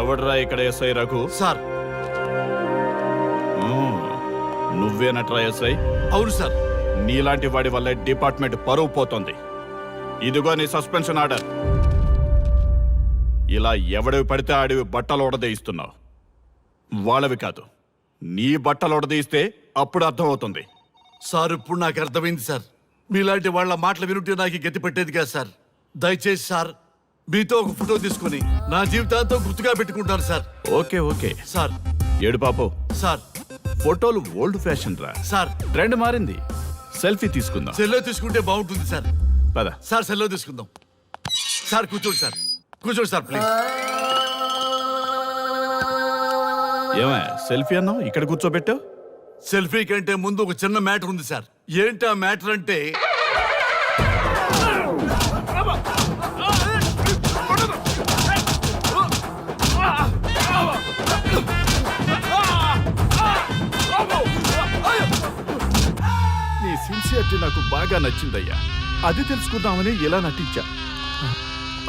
ఎవడ్రా ఇక్కడ SI Raghu? Sir. నువ్వేనట్రా SI? అవును సార్. నీలాంటి వాడి వల్లే డిపార్ట్మెంట్ పరువు పోతుంది. ఇదిగో నీ సస్పెన్షన్ ఆర్డర్. ఇలా ఎవడివి పడితే ఆడివి బట్టలు ఉడదీయిస్తున్నావు. వాళ్ళవి కాదు, నీ బట్టలు ఉడదీయిస్తే అప్పుడు అర్థమవుతుంది. సార్ ఇప్పుడు నాకు అర్థమైంది సార్. మీలాంటి వాళ్ళ మాటలు వినుంటే నాకు గతి పెట్టేది కాదు సార్. దయచేసి సార్ మీతో ఒక ఫోటో తీసుకుని నా జీవితాంతో గుర్తుగా పెట్టుకుంటాను సార్. Okay okay sir. ఏడు పాపం సార్. ఫోటోలు ఓల్డ్ ఫ్యాషన్ రా సార్. ట్రెండ్ మారింది. సెల్ఫీ తీసుకుందాం. సెల్లో తీసుకుంటే బాగుంటుంది సార్. పద సార్ సెల్లో తీసుకుందాం. సార్ కూర్చోండి సార్. కూర్చోండి సార్ ప్లీజ్. ఏమయ్య సెల్ఫీ అన్నావు, ఇక్కడ కూర్చోబెట్టావు? సెల్ఫీ కంటే ముందు ఒక చిన్న మ్యాటర్ ఉంది సార్. ఏంటి ఆ మ్యాటర్ అంటే నీ సిన్సియారిటీ నాకు బాగా నచ్చిందయ్యా. అది తెలుసుకుందామని ఇలా నటించా.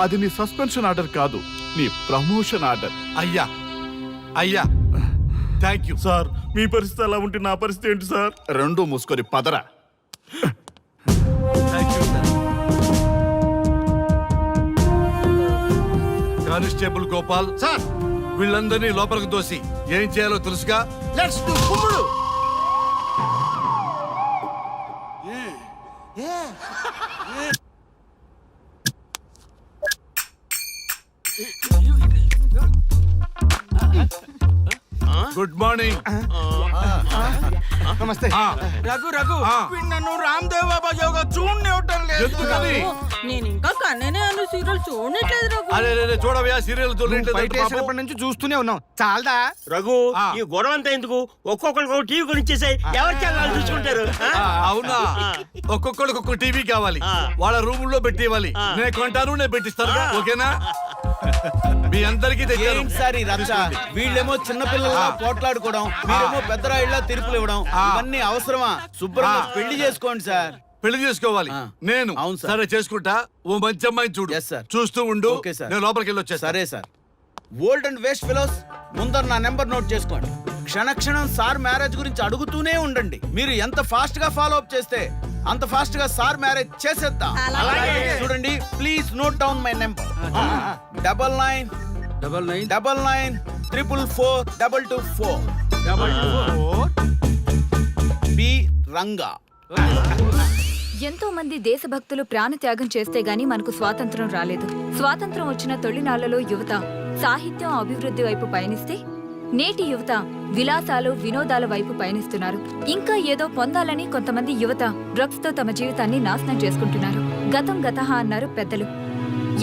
అది నీ సస్పెన్షన్ ఆర్డర్ కాదు, నీ ప్రమోషన్ ఆర్డర్. అయ్యా అయ్యా థ్యాంక్ యూ సార్. మీ పరిస్థితి అలా ఉంటే నా పరిస్థితి ఏంటి సార్? రెండు మూసుకొని పదరా. Thank you sir. Constable Gopal sir, వీళ్ళందరినీ లోపలికి దోసి ఏం చేయాలో తెలుసుగా. లెట్స్ డు కుమ్ముడు. Good morning. నమస్తే. రఘు రఘు నన్ను రామ్దేవ్ బాబా యోగా చూడనివ్వటం లేదు. ఎందుకని? నేను ఇంకా కన్ననే అను సీరియల్ చూడట్లేదు రఘు. అరే చూడవయ్యా సీరియల్ బయటేసినప్పటి నుంచి చూస్తూనే ఉన్నాం. చాలదా రఘు ఈ గొడవ అంతా ఎందుకు? ఒక్కొక్కరికి ఒక టీవీ కొనిచ్చేసాయి, ఎవరి ఛానల్ చూసుకుంటారు. అవునా? ఒక్కొక్కడికి ఒక్కొక్క టీవీ కావాలి, వాళ్ళ రూమ్ లో పెట్టి ఇవ్వాలి. నేను కొంటాను, నేను పెట్టిస్తాను. ఓకేనా? మీ అందరికీ సార్ ఈ రచ్చ. వీళ్ళేమో చిన్నపిల్లలా పోట్లాడుకోవడం, మీరేమో పెద్దరాయిళ్ళ తీర్పులు ఇవ్వడం, ఇవన్నీ అవసరమా? శుభ్రంగా పెళ్లి చేసుకోండి సార్. పెళ్లి చేసుకోవాలి నేను. అవును సార్. సరే చేసుకుంటా. ఓ మంచి అమ్మాయిని చూడు. Yes, sir. చూస్తూ ఉండు. Okay, sir. నేను లోపలికి వెళ్ళి వచ్చేస్తా. సరే sir. Old and waste fellows, ముందర నా నెంబర్ నోట్ చేసుకోండి. క్షణక్షణం సార్ మ్యారేజ్ గురించి అడుగుతూనే ఉండండి. మీరు ఎంత ఫాస్ట్ గా ఫాలో అప్ చేస్తే అంత ఫాస్ట్ గా సార్ మ్యారేజ్ చేసేద్దాం. చూడండి, please note down my number. 9999442224. B Ranga. ఎంతో మంది దేశభక్తులు ప్రాణత్యాగం చేస్తే గాని మనకు స్వాతంత్రం రాలేదు. స్వాతంత్రం వచ్చిన తొలినాళ్లలో యువత సాహిత్యం అభివృద్ధి వైపు పయనిస్తే నేటి యువత విలాసాలు వినోదాల వైపు పయనిస్తున్నారు. ఇంకా ఏదో పొందాలని కొంతమంది యువత డ్రగ్స్ తో తమ జీవితాన్ని నాశనం చేసుకుంటున్నారు. గతం గతహ అన్నారు పెద్దలు.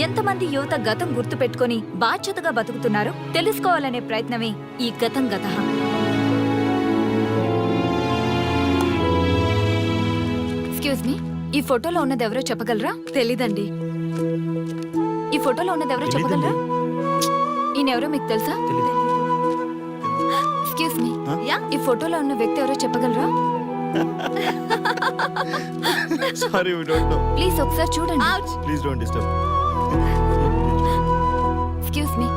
ఎంతమంది యువత గతం గుర్తు పెట్టుకుని బాధ్యతగా బతుకుతున్నారో తెలుసుకోవాలనే ప్రయత్నమే ఈ గతం గతహ. ఎక్స్క్యూజ్ మీ, ఈ ఫోటోలో ఉన్నది ఎవరో చెప్పగలరా? తెలీదండి. ఈ ఫోటోలో ఉన్నది ఎవరో చెప్పగలరా? ఈయనెవరో మీకు తెలుసా? ఎక్స్క్యూజ్ మీ, ఈ ఫోటోలో ఉన్న వ్యక్తి ఎవరో చెప్పగలరా? Sorry we don't know. Please ఒకసారి చూడండి. Please don't disturb. Excuse me,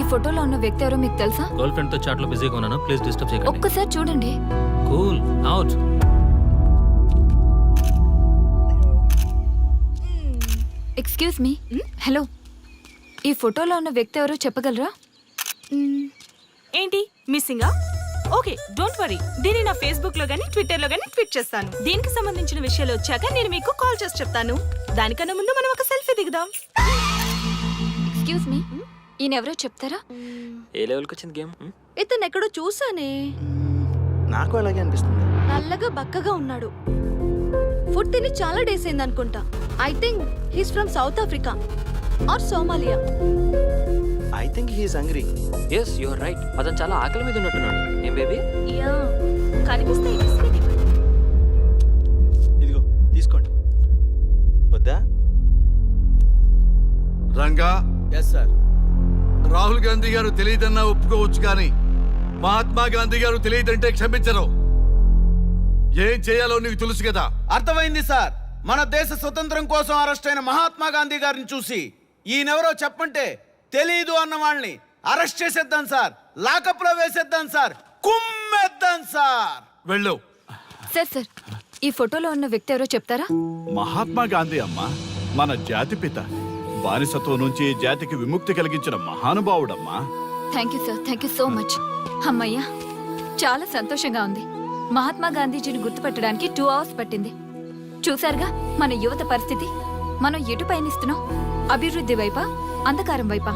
ఈ ఫోటోలో ఉన్న వ్యక్తి ఎవరో మీకు తెలుసా? గర్ల్ ఫ్రెండ్ తో చాట్ లో బిజీగా ఉన్నాను, ప్లీజ్ డిస్టర్బ్ చేయకండి. ఒక్కసారి చూడండి. Cool out. Excuse me, hello, ఈ ఫోటోలో ఉన్న వ్యక్తి ఎవరో చెప్పగలరా? ఏంటి మిస్సింగా? ఓకే డోంట్ వరీ, దీన్ని నా ఫేస్బుక్ లో గానీ ట్విట్టర్ లో గానీ ట్వీట్ చేస్తాను. దీనికి సంబంధించిన విషయాలు వచ్చాక నేను మీకు కాల్ చేసి చెప్తాను. దానికన్నా ముందు మనం ఒక సెల్ఫీ దిగుదాం. ఎక్స్క్యూజ్ మీ, ఈయన ఎవరో చెప్తారా? ఏ లెవెల్కి వచ్చింది గేమ్? ఇతను ఎక్కడో చూసానే. నాకు అలాగే అనిపిస్తుంది. నల్లగా బక్కగా ఉన్నాడు. ఫుడ్ తిని చాలా డేస్ అయింది అనుకుంటా. I think he's from South Africa or Somalia. I think he is hungry. Yes you are right. అతను చాలా ఆకలి మీద ఉన్నట్టున్నాడు. ఏం బేబీ? యా, కనిపిస్తే ఇదిగో తీసుకోండి. వద్దా? రంగా. Yes sir. రాహుల్ గాంధీ గారు తెలియదన్నా ఒప్పుకోవచ్చు, కానీ మహాత్మా గాంధీ గారు తెలియదంటే క్షమించరు. ఏం చేయాలో నీకు తెలుసు కదా. అర్థమైంది సార్. మన దేశ స్వతంత్రం కోసం అరెస్ట్ అయిన మహాత్మా గాంధీ గారిని చూసి ఈయనెవరో చెప్పంటే తెలీదు అన్న వాళ్ళని అరెస్ట్ చేసేద్దాం సార్, లాకప్ లో వేసేద్దాం సార్, కుమ్మేద్దాం సార్. వెళ్ళు. సార్ ఈ ఫోటోలో ఉన్న వ్యక్తి ఎవరో చెప్తారా? మహాత్మా గాంధీ అమ్మా, మన జాతిపిత. బానిసత్వం నుంచి జాతికి విముక్తి కలిగించిన మహానుభావుడమ్మా. Thank you so much. అమ్మయ్యా, చాలా సంతోషంగా ఉంది. మహాత్మా గాంధీజీని గుర్తుపట్టడానికి 2 hours పట్టింది. చూసారుగా మన యువత పరిస్థితి. మనం ఎటు పయనిస్తున్నాం? అభివృద్ధి వైపా, అంధకారం వైపా?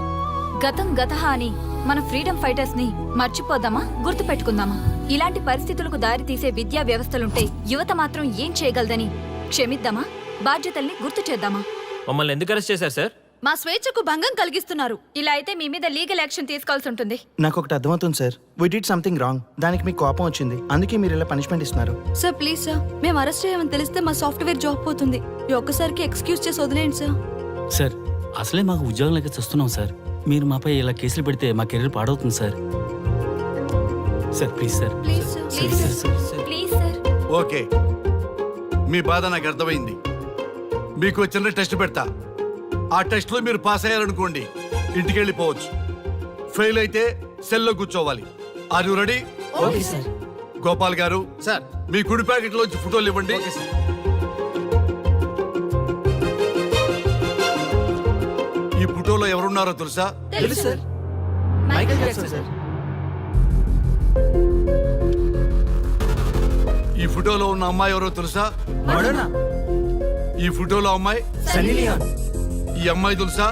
గతం గతహ అని మన ఫ్రీడమ్ ఫైటర్స్ ని మర్చిపోదామా, గుర్తుపెట్టుకుందామా? ఇలాంటి పరిస్థితులకు దారి తీసే విద్యా వ్యవస్థలుంటే యువత మాత్రం ఏం చేయగలదని క్షమిద్దామా, బాధ్యతల్ని గుర్తు చేద్దామా? మమ్మల్ని ఎందుకు అరెస్ట్ చేశారు సార్? మా స్వేచ్ఛకు భంగం కలిగిస్తున్నారు. ఇలా అయితే మీ మీద లీగల్ యాక్షన్ తీసుకోవాల్సి ఉంటుంది. నాకు ఒకటి అర్థమవుతుంది sir. We did something wrong. దానికి మీకు కోపం వచ్చింది, అందుకే మీరు ఇలా పనిష్మెంట్ ఇస్తున్నారు. సార్ ప్లీజ్ సార్, మేము అరెస్ట్ చేయమని తెలిస్తే మా సాఫ్ట్వేర్ జాబ్ పోతుంది. ఈ ఒక్కసారికి ఎక్స్క్యూజ్ చేసి వదిలేండి సార్. సార్ అసలే మాకు ఉద్యోగం లేక చూస్తున్నాం సార్. మీరు మాపై ఇలా కేసులు పెడితే మా కెరీర్ పాడవుతుంది sir. Sir please sir. Please sir. Please sir. Okay, మీ బాధ నాకు అర్థమైంది. మీకు చిన్న టెస్ట్ పెడతా. ఆ టెస్ట్ లో మీరు పాస్ అయ్యారనుకోండి, ఇంటికి వెళ్ళిపోవచ్చు. ఫెయిల్ అయితే సెల్లో కూర్చోవాలి. Are you ready? Okay sir. Gopal గారు సార్ మీ కుడి ప్యాకెట్ లోంచి ఫోటోలు ఇవ్వండి. ఈ ఫోటోలో ఎవరున్నారో తెలుసా? తెలుసు సార్, మైకేల్ జాక్సన్ సార్. ఈ ఫోటోలో ఉన్న అమ్మాయి ఎవరో తెలుసా? మడోనా. ఈ ఫోటోలో అమ్మాయి సన్నీ లియోన్. ఈ అమ్మాయి తెలుసా?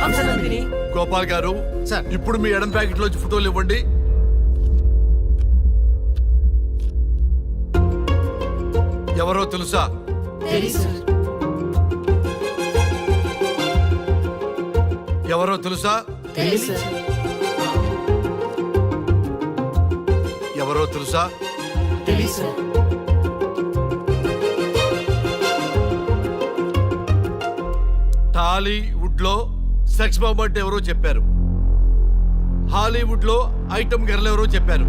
హంసనందిని. గోపాల్ గారు సార్. ఇప్పుడు మీ ఎడం ప్యాకెట్ లోంచి ఫోటోలు ఇవ్వండి. ఎవరో తెలుసా? తెలుసు సార్. ఎవరో తెలుసా? తెలుసు సార్. ఎవరో తెలుసా? తెలుసు సార్. టాలీవుడ్ లో సెక్స్ బాంబ్ అంటే ఎవరో చెప్పారు. హాలీవుడ్ లో ఐటమ్ గర్ల్ ఎవరో చెప్పారు.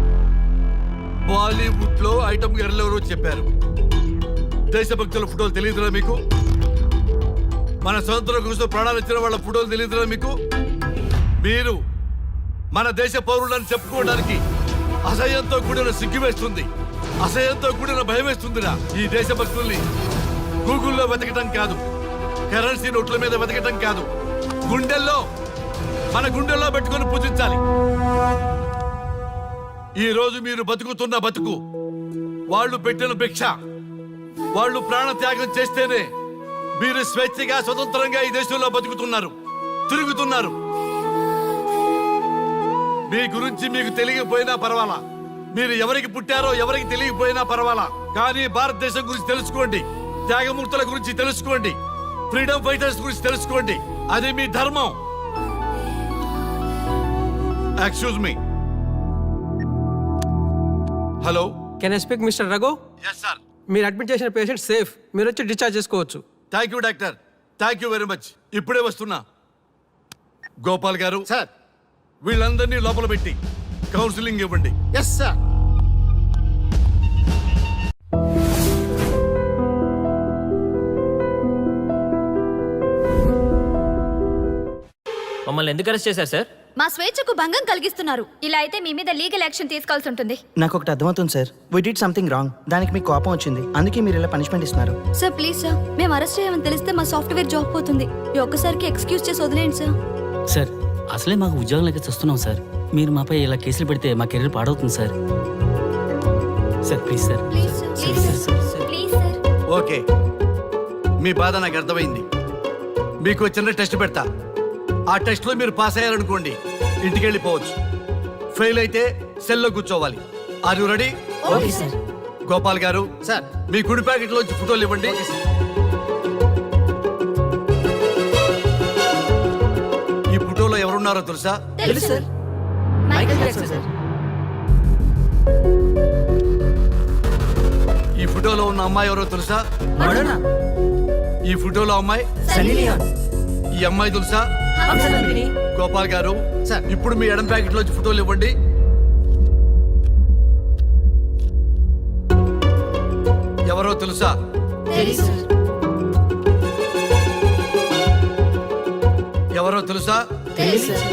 బాలీవుడ్ లో ఐటమ్ గర్ల్ ఎవరో చెప్పారు. దేశభక్తుల ఫోటోలు తెలియదురా మీకు? మన స్వతంత్రం కోసం ప్రాణాలు ఇచ్చిన వాళ్ళ ఫోటోలు తెలియదురా మీకు? మీరు మన దేశ పౌరులని చెప్పుకోవడానికి అసహ్యంతో కూడిన సిగ్గు వేస్తుంది, అసహ్యంతో కూడిన భయం వేస్తుందిరా. ఈ దేశభక్తుల్ని గూగుల్లో వెతకటం కాదు, కరెన్సీ నోట్ల మీద వెతకటం కాదు, మన గుండెల్లో పెట్టుకొని పూజించాలి. ఈ రోజు మీరు బతుకుతున్న బతుకు వాళ్ళు పెట్టిన భిక్ష. వాళ్ళు ప్రాణ త్యాగం చేస్తేనే మీరు స్వేచ్ఛగా స్వతంత్రంగా ఈ దేశంలో బతుకుతున్నారు, తిరుగుతున్నారు. మీ గురించి మీకు తెలియకపోయినా పర్వాలా, మీరు ఎవరికి పుట్టారో ఎవరికి తెలియకపోయినా పర్వాలా, కానీ భారతదేశం గురించి తెలుసుకోండి, త్యాగమూర్తుల గురించి తెలుసుకోండి, ఫ్రీడమ్ ఫైటర్స్ గురించి తెలుసుకోండి. అది మీ ధర్మం. Excuse me. Hello, can I speak mister Raghu? Yes sir. మీరు అడ్మిట్ చేసిన పేషెంట్ సేఫ్, మీరు వచ్చి డిశ్చార్జ్ చేసుకోవచ్చు. Thank you doctor, thank you very much. ఇప్పుడే వస్తున్నా. గోపాల్ గారు సార్. వీళ్ళందరినీ లోపల పెట్టి కౌన్సిలింగ్ ఇవ్వండి. Yes sir. మమ్మల్ని ఎందుకు అరెస్ట్ చేశారు సార్? మా స్వేచ్ఛకు భంగం కలిగిస్తున్నారు. ఇలా అయితే మీ మీద లీగల్ యాక్షన్ తీసుకోవాల్సి ఉంటుంది. నాకు ఒకటి అర్థమవుతుంది sir. We did something wrong. దానికి మీకు కోపం వచ్చింది, అందుకే మీరు ఇలా పనిష్మెంట్ ఇస్తున్నారు. సార్ ప్లీజ్ సార్, మేము అరెస్ట్ చేయమని తెలిస్తే మా సాఫ్ట్వేర్ జాబ్ పోతుంది. ఈ ఒక్కసారికి ఎక్స్క్యూజ్ చేసి వదిలేండి సార్. సార్ అసలే మాకు ఉద్యోగం లేక చూస్తున్నాం సార్. మీరు మాపై ఇలా కేసులు పెడితే మా కెరీర్ పాడవుతుంది sir. Sir please sir. Please sir. Please sir. Okay, మీ బాధ నాకు అర్థమైంది. మీకు చిన్న టెస్ట్ పెడతా. ఆ టెస్ట్ లో మీరు పాస్ అయ్యారనుకోండి, ఇంటికి వెళ్ళిపోవచ్చు. ఫెయిల్ అయితే సెల్లో కూర్చోవాలి. Are you ready? Okay sir. Gopal గారు సార్. మీ కుడి ప్యాకెట్ లోంచి ఫోటోలు ఇవ్వండి. ఈ ఫోటోలో ఎవరున్నారో తెలుసా? తెలుసు సార్, మైకేల్ జాక్సన్ సార్. ఈ ఫోటోలో ఉన్న అమ్మాయి ఎవరో తెలుసా? మడోనా. ఈ ఫోటోలో అమ్మాయి సన్నీ లియోన్. ఈ అమ్మాయి తెలుసా? హంసనందిని. గోపాల్ గారు సార్. ఇప్పుడు మీ ఎడం ప్యాకెట్ లోంచి ఫోటోలు ఇవ్వండి. ఎవరో తెలుసా? తెలుసు సార్. ఎవరో తెలుసా? తెలుసు సార్.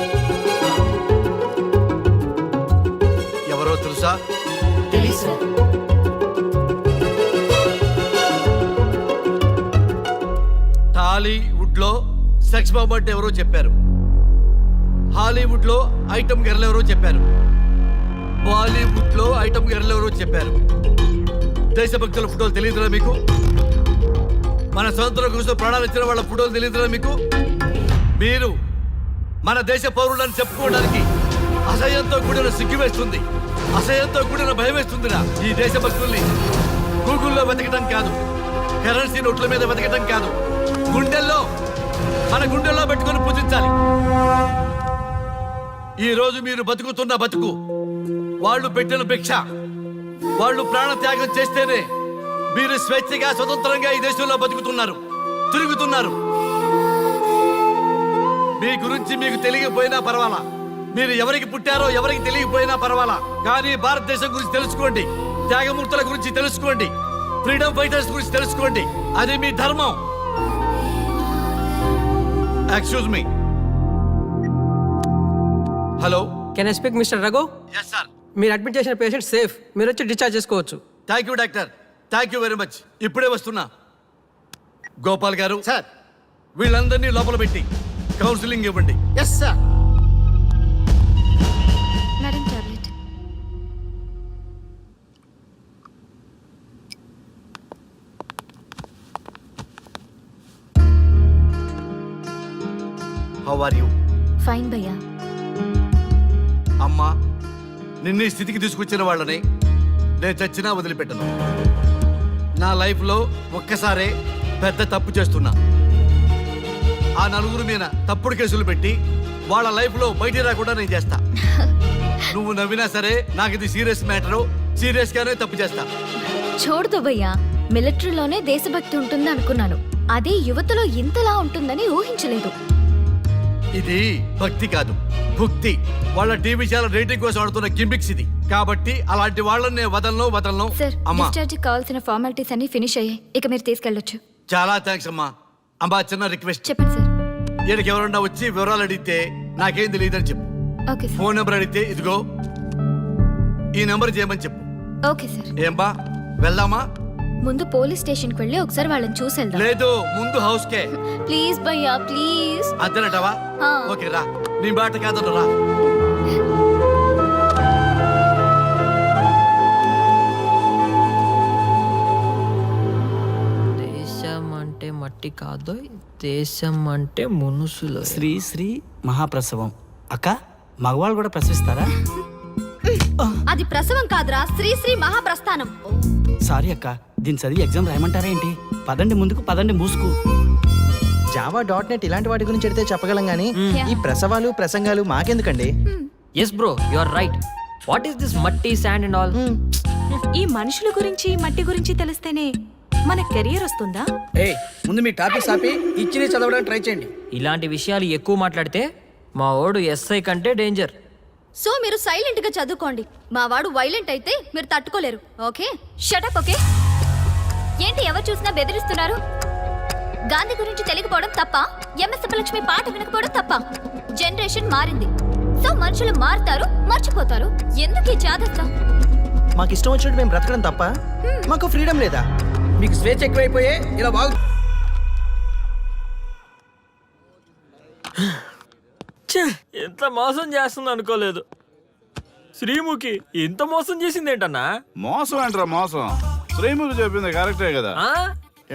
తెలుసా? తెలీదు సార్. టాలీవుడ్ లో సెక్స్ బాంబ్ అంటే ఎవరో చెప్పారు, హాలీవుడ్ లో ఐటమ్ గర్ల్ ఎవరో చెప్పారు, బాలీవుడ్ లో ఐటమ్ గర్ల్ ఎవరో చెప్పారు. దేశభక్తుల ఫోటోలు తెలియదురా మీకు? మన స్వతంత్రం కోసం ప్రాణాలు ఇచ్చిన వాళ్ళ ఫోటోలు తెలియదురా మీకు? మీరు మన దేశ పౌరులని చెప్పుకోవడానికి అసహ్యంతో కూడిన సిగ్గు వేస్తుంది, అసహ్యంతో కూడిన భయం వేస్తుందిరా. ఈ దేశభక్తుల్ని గూగుల్లో వెతకడం కాదు, కరెన్సీ నోట్ల మీద వెతకడం కాదు, గుండెల్లో మన గుండెల్లో పెట్టుకొని పూజించాలి. ఈ రోజు మీరు బతుకుతున్న బతుకు వాళ్ళు పెట్టిన భిక్ష. వాళ్ళు ప్రాణ త్యాగం చేస్తేనే మీరు స్వేచ్ఛగా స్వతంత్రంగా ఈ దేశంలో బతుకుతున్నారు, తిరుగుతున్నారు. మీ గురించి మీకు తెలియకపోయినా పర్వాలా, మీరు ఎవరికి పుట్టారో ఎవరికి తెలియకపోయినా పర్వాలా, కానీ భారతదేశం గురించి తెలుసుకోండి, త్యాగమూర్తుల గురించి తెలుసుకోండి, ఫ్రీడమ్ ఫైటర్స్ గురించి తెలుసుకోండి. అది మీ ధర్మం. Excuse me. Hello, can I speak mister Raghu? Yes sir. మీరు అడ్మిట్ చేసిన పేషెంట్ సేఫ్, మీరు వచ్చి డిశ్చార్జ్ చేసుకోవచ్చు. Thank you doctor, thank you very much. ఇప్పుడే వస్తున్నా. గోపాల్ గారు సార్. వీళ్ళందరినీ లోపల పెట్టి కౌన్సిలింగ్ ఇవ్వండి. Yes sir. Madam tablet. How are you? Fine భయ్యా. అమ్మా, నిన్న ఈ స్థితికి తీసుకొచ్చిన వాళ్ళని నేను చచ్చినా వదిలిపెట్టను. నా లైఫ్లో ఒక్కసారే పెద్ద తప్పు చేస్తున్నా. ఆ నలుగురు మీద తప్పుడు కేసులు పెట్టి వాళ్ళ లైఫ్లో బయటికి రాకుండా నేను చేస్తా. నువ్వు నవ్వినా సరే నాకు ఇది సీరియస్ మ్యాటరు, సీరియస్గానే తప్పు చేస్తా. చూడదు భయ్యా, మిలిటరీలోనే దేశభక్తి ఉంటుంది అనుకున్నాను, అదే యువతలో ఇంతలా ఉంటుందని ఊహించలేదు. ఇది భక్తి కాదు, భుక్తి. వాళ్ళ టీవీ ఛానల్ రేటింగ్ కోసం ఆడుతున్న గిమ్మిక్స్ ఇది. కాబట్టి అలాంటి వాళ్ళని నేను వదలను. సార్, అమ్మా, డిశ్చార్జ్ కావాల్సిన ఫార్మాలిటీస్ అన్ని ఫినిష్ అయ్యాయి, ఇక మీరు తీసుకెళ్ళొచ్చు. చాలా థ్యాంక్స్ అమ్మా. అమ్మా, చిన్న రిక్వెస్ట్. చెప్పండి సార్. ఈయనకి ఎవరన్నా వచ్చి వివరాలు అడిగితే నాకేం తెలియదని చెప్పు. Okay sir. ఫోన్ నెంబర్ అడిగితే ఇదిగో ఈ నెంబర్ చేయమని చెప్పు. Okay sir. ఏం బా, వెళ్దామా? ముందు పోలీస్ స్టేషన్కి వెళ్ళి ఒకసారి వాళ్ళని చూసి వెళ్దాం. లేదు, ముందు హౌస్ కే. ప్లీజ్ భయ్యా, ప్లీజ్. అంతేనటవా? ఆ. ఓకే రా, నీ బాట కాదన్న రా. దేశం అంటే మట్టి కాదు, దేశం అంటే మనుషులు. శ్రీ శ్రీ మహాప్రసవం. అక్క, మగవాళ్ళు కూడా ప్రసవిస్తారా? అది ప్రసవం కాదురా, శ్రీ మహాప్రస్థానం. సారీ అక్క, దీని చదివి ఎగ్జామ్ రాయమంటారా ఏంటి? పదండి ముందుకు, పదండి మూసుకు. జావా .net ఇలాంటి వాటి గురించి అడిగితే చెప్పగలం గానీ ఈ ప్రసవాలు ప్రసంగాలు మాకెందుకండి? Yes bro, you are right. What is this మట్టి, శాండ్ అండ్ ఆల్? ఈ మనుషుల గురించి మట్టి గురించి తెలిస్తేనే మన కెరియర్ వస్తుందా? ముందు మీ టాపిక్ ఆపి ఇచ్చి చదవడానికి ట్రై చేయండి. ఇలాంటి విషయాలు ఎక్కువ మాట్లాడితే మా వాడు ఎస్ఐ కంటే డేంజర్. సో మీరు సైలెంట్ గా చదువుకోండి. మా వాడు వైలెంట్ అయితే మీరు తట్టుకోలేరు. Okay, shut up. ఓకే. ఏంటి ఎవరు చూసినా బెదిరిస్తున్నారు? గాంధీ గురించి తెలియకపోవడం తప్ప, ఎంఎస్ సుబ్బలక్ష్మి పాట వినకపోవడం తప్ప. జనరేషన్ మారింది, సో మనుషులు మారుతారు, మర్చిపోతారు. ఎందుకు ఈ చాదస్తం? మాకు ఇష్టం వచ్చినట్టు మేము బ్రతకడం తప్ప మాకు ఫ్రీడమ్ లేదా? మీకు స్వేచ్ఛ ఎక్కువైపోయే ఇలా బాగు. ఎంత మోసం చేస్తుంది అనుకోలేదు. శ్రీముఖి ఇంత మోసం చేసింది ఏంటన్నా? మోసం ఏంట్రా మోసం? శ్రీముఖి చెప్పింది కరెక్టే కదా.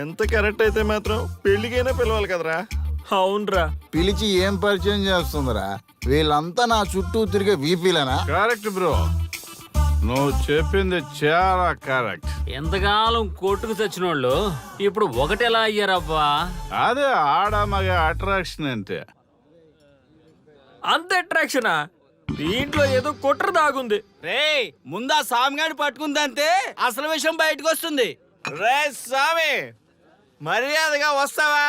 ఎంత కరెక్ట్ అయితే మాత్రం పెళ్లికైనా పిలవాలి కదరా. అవునరా. పిలిచి ఏం పరిచయం చేస్తుందిరా? వీళ్ళంతా నా చుట్టూ తిరిగే వీపీలేనా? కరెక్ట్ బ్రో, నువ్వు చెప్పింది చాలా కరెక్ట్. ఎంతకాలం కొట్టుకు తెచ్చిన వాళ్ళు ఇప్పుడు ఒకటెలా అయ్యారబ్బా? అదే ఆడ మగ అట్రాక్షన్ అంటే. అంత అట్రాక్షనా? దీంట్లో ఏదో కుట్ర దాగుంది. రే, ముందా సామిగాని పట్టుకుందంటే అసలు విషయం బయటకు వస్తుంది. రే సామి, మర్యాదగా వస్తావా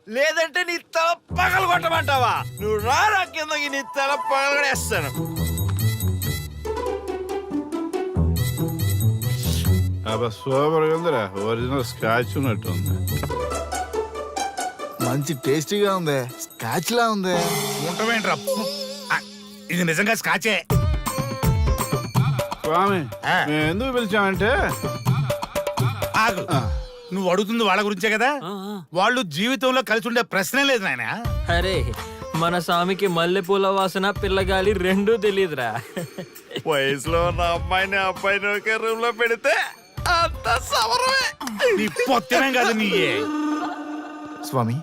లేదంటే నీ తల పగలు కొట్టమంటావా? నువ్వు రారా కిందకి, నీ తల పగలగడేస్తాను. అబ్బా సూపర్ గా ఉందిరా, ఒరిజినల్ స్కాచ్ ఉన్నట్టుంది. మంచి టేస్టీగా ఉంది, స్కాచ్ లా ఉంది. ఉంటావేంట్రా? ఇది నిజంగా స్కాచే. స్వామి ఆ. మేము ఎందుకు పిలిచామంటే ఆగు నువ్వు అడుగుతుంది వాళ్ళ గురించే కదా వాళ్ళు జీవితంలో కలిసి ఉండే ప్రశ్నే లేదు నాయన అరే మన స్వామికి మల్లెపూల వాసన పిల్లగాలి రెండూ తెలియదురా. వయసులో ఉన్న అబ్బాయిని ఒకే రూమ్ లో పెడితే అంత సవరమే. నీ పొత్తమే కాదు నీ స్వామి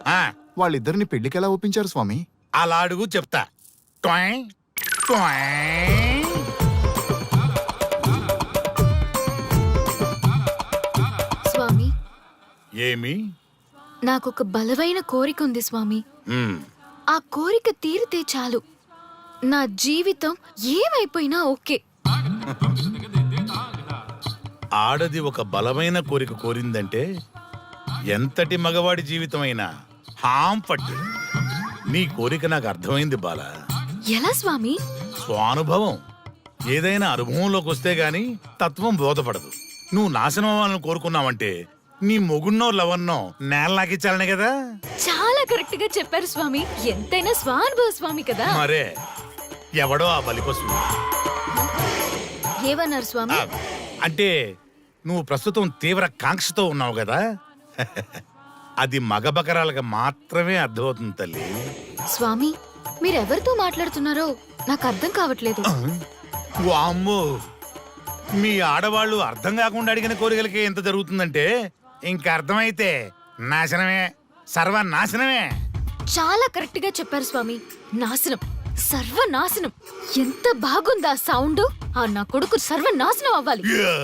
వాళ్ళిద్దరిని పెళ్లికి ఎలా ఒప్పించారు స్వామి? అలా అడుగు చెప్తా ట్వాయ్, ట్వాయ్. స్వామి ఏమి నాకొక బలమైన కోరిక ఉంది స్వామి. ఉమ్, ఆ కోరిక తీరితే చాలు నా జీవితం ఏమైపోయినా ఓకే. ఆడది ఒక బలమైన కోరిక కోరిందంటే ఎంతటి మగవాడి జీవితమైనా హాం పట్టు. నీ కోరిక నాకు అర్థమైంది బాల. ఎలా స్వామి? స్వానుభవం. ఏదైనా అనుభవంలోకి వస్తే గాని తత్వం బోధపడదు. నువ్వు నాశనం అవ్వాలని కోరుకున్నావంటే నీ మొగున్నో లవన్నో నేలలాగిచ్చాలనే కదా. చాలా కరెక్ట్ గా చెప్పారు స్వామి. ఎంతైనా స్వానుభవ స్వామి కదా. మరే ఎవడో ఆ బలిపశువు. ఏమన్నారు స్వామి? అంటే నువ్వు ప్రస్తుతం తీవ్ర కాంక్షతో ఉన్నావు కదా. అది మగ బకరాలకు మాత్రమే అర్థమవుతుంది తల్లి. స్వామి మీరెవరితో మాట్లాడుతున్నారో నాకు అర్థం కావట్లేదు. వామ్మో, మీ ఆడవాళ్ళు అర్థం కాకుండా అడిగిన కోరికలకి ఎంత జరుగుతుందంటే ఇంకా అర్థమైతే నాశనమే, సర్వనాశనమే. చాలా కరెక్ట్ గా చెప్పారు స్వామి. నాశనం, సర్వనాశనం. ఎంత బాగుందా సౌండ్. ఆ నా కొడుకు సర్వనాశనం అవ్వాలి. యా!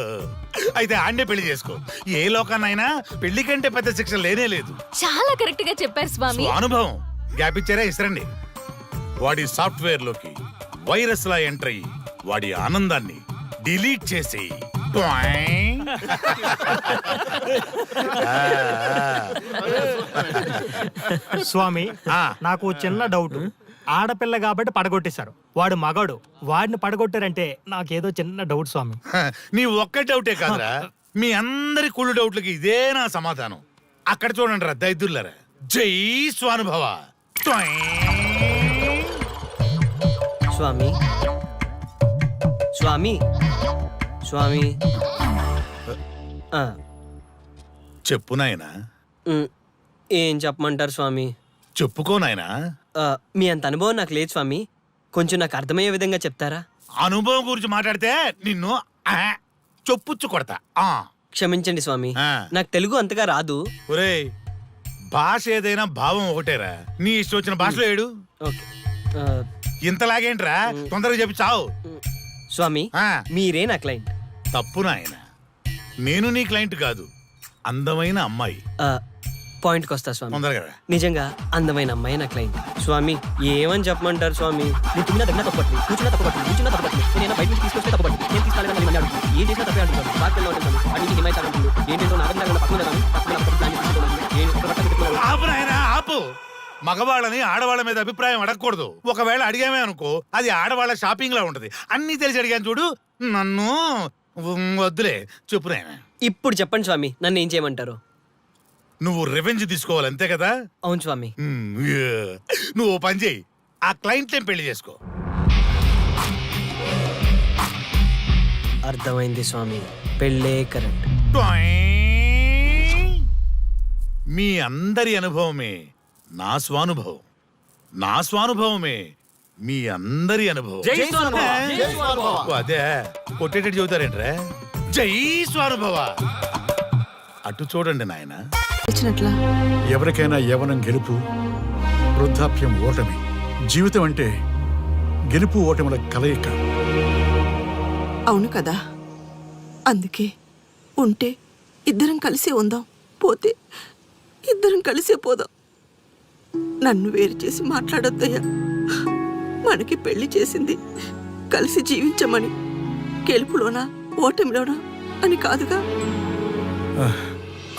అయితే ఆండే పెళ్లి చేసుకో. ఏ లోకాన్నైనా పెళ్లి కంటే పెద్ద శిక్ష లేనే లేదు. చాలా కరెక్ట్ గా చెప్పారు స్వామి. అనుభవం గ్యాప్ ఇచ్చారా? ఇసరండి. వాడి సాఫ్ట్వేర్ లోకి వైరస్ లా ఎంటర్ అయ్యి వాడి ఆనందాన్ని డిలీట్ చేసి స్వామి నాకు చిన్న డౌట్. ఆడపిల్ల కాబట్టి పడగొట్టేశారు, వాడు మగాడు, వాడిని పడగొట్టారంటే నాకేదో చిన్న డౌట్ స్వామి. నీ ఒక్క డౌటే కాదురా, మీ అందరి కుళ్ళు డౌట్లకి ఇదే నా సమాధానం. అక్కడ చూడండి రా దైదుర్లరా. జై స్వానుభవ. స్వామి స్వామి స్వామి చెప్పు నాయనా. ఏం చెప్పమంటారు స్వామి? చెప్పుకో నాయనా. మీ అంత అనుభవం నాకు లేదు స్వామి. కొంచెం నాకు అర్థమయ్యే విధంగా చెప్తారా? అనుభవం గురించి మాట్లాడితే నిన్ను చొప్పుచ్చు కొడతా. క్షమించండి స్వామి, నాకు తెలుగు అంతగా రాదు. ఒరేయ్, భాష ఏదైనా భావం ఒకటేరా. నీ ఇష్టం వచ్చిన భాషలో ఏడు. ఇంతలాగేంట్రా, తొందరగా చెప్పి చావు. స్వామి మీరే నా క్లయింట్. తప్పు నాయన, నేను నీ క్లయింట్ కాదు, అందమైన అమ్మాయి. పాయింట్కి వస్తా స్వామి. తొందరగా. నిజంగా అందమైన అమ్మాయి నా క్లయింట్. స్వామి ఏమని చెప్పమంటారు స్వామి? నేను తిన్నా దగ్గర తప్పట్లేదు, కూర్చున్నా తప్పట్లేదు, కూర్చున్నా తప్పట్లేదు, నేను బయట నుంచి తీసుకొస్తే తప్పట్లేదు, నేను తీసుకెళ్ళాలని మళ్ళీ అడుగుతాను. ఏం చేసినా తప్పే అంటున్నాను. బాగా పిల్లలు ఉంటాను, వాటికి హిమాయత్ అంటుంది. ఏంటంటే నాగంగా ఆపు నాయనా, ఆపు. మగవాళ్ళని ఆడవాళ్ళ మీద అభిప్రాయం అడగకూడదు. ఒకవేళ అడిగామే అనుకో, అది ఆడవాళ్ళ షాపింగ్ లా ఉంటది. అన్ని తెలిసి అడిగాను చూడు, నన్ను వద్దులే. చెప్పు నాయనా. ఇప్పుడు చెప్పండి స్వామి, నన్ను ఏం చేయమంటారు? నువ్వు రివెంజ్ తీసుకోవాలి, అంతే కదా? అవును స్వామి. నువ్వు ఓ పని చేయి, ఆ క్లయింట్ పెళ్లి చేసుకో. అర్థమైంది స్వామి, పెళ్ళే కరెక్ట్. మీ అందరి అనుభవమే నా స్వానుభవం, నా స్వానుభవమే మీ అందరి అనుభవం. అదే కొట్టేటట్టు చెబుతారేంట్రా? జై స్వానుభవ. అటు చూడండి నాయన. ఎవరికైనా యవనం గెలుపు, వృద్ధాప్యం ఓటమి. జీవితం అంటే గెలుపు ఓటముల కలయిక. అవును కదా, అందుకే ఉంటే ఇద్దరం కలిసే ఉందాం, పోతే ఇద్దరం కలిసే పోదాం. నన్ను వేరు చేసి మాట్లాడొద్దయ్యా. మనకి పెళ్లి చేసింది కలిసి జీవించమని, గెలుపులోనా ఓటమిలోనా అని కాదుగా.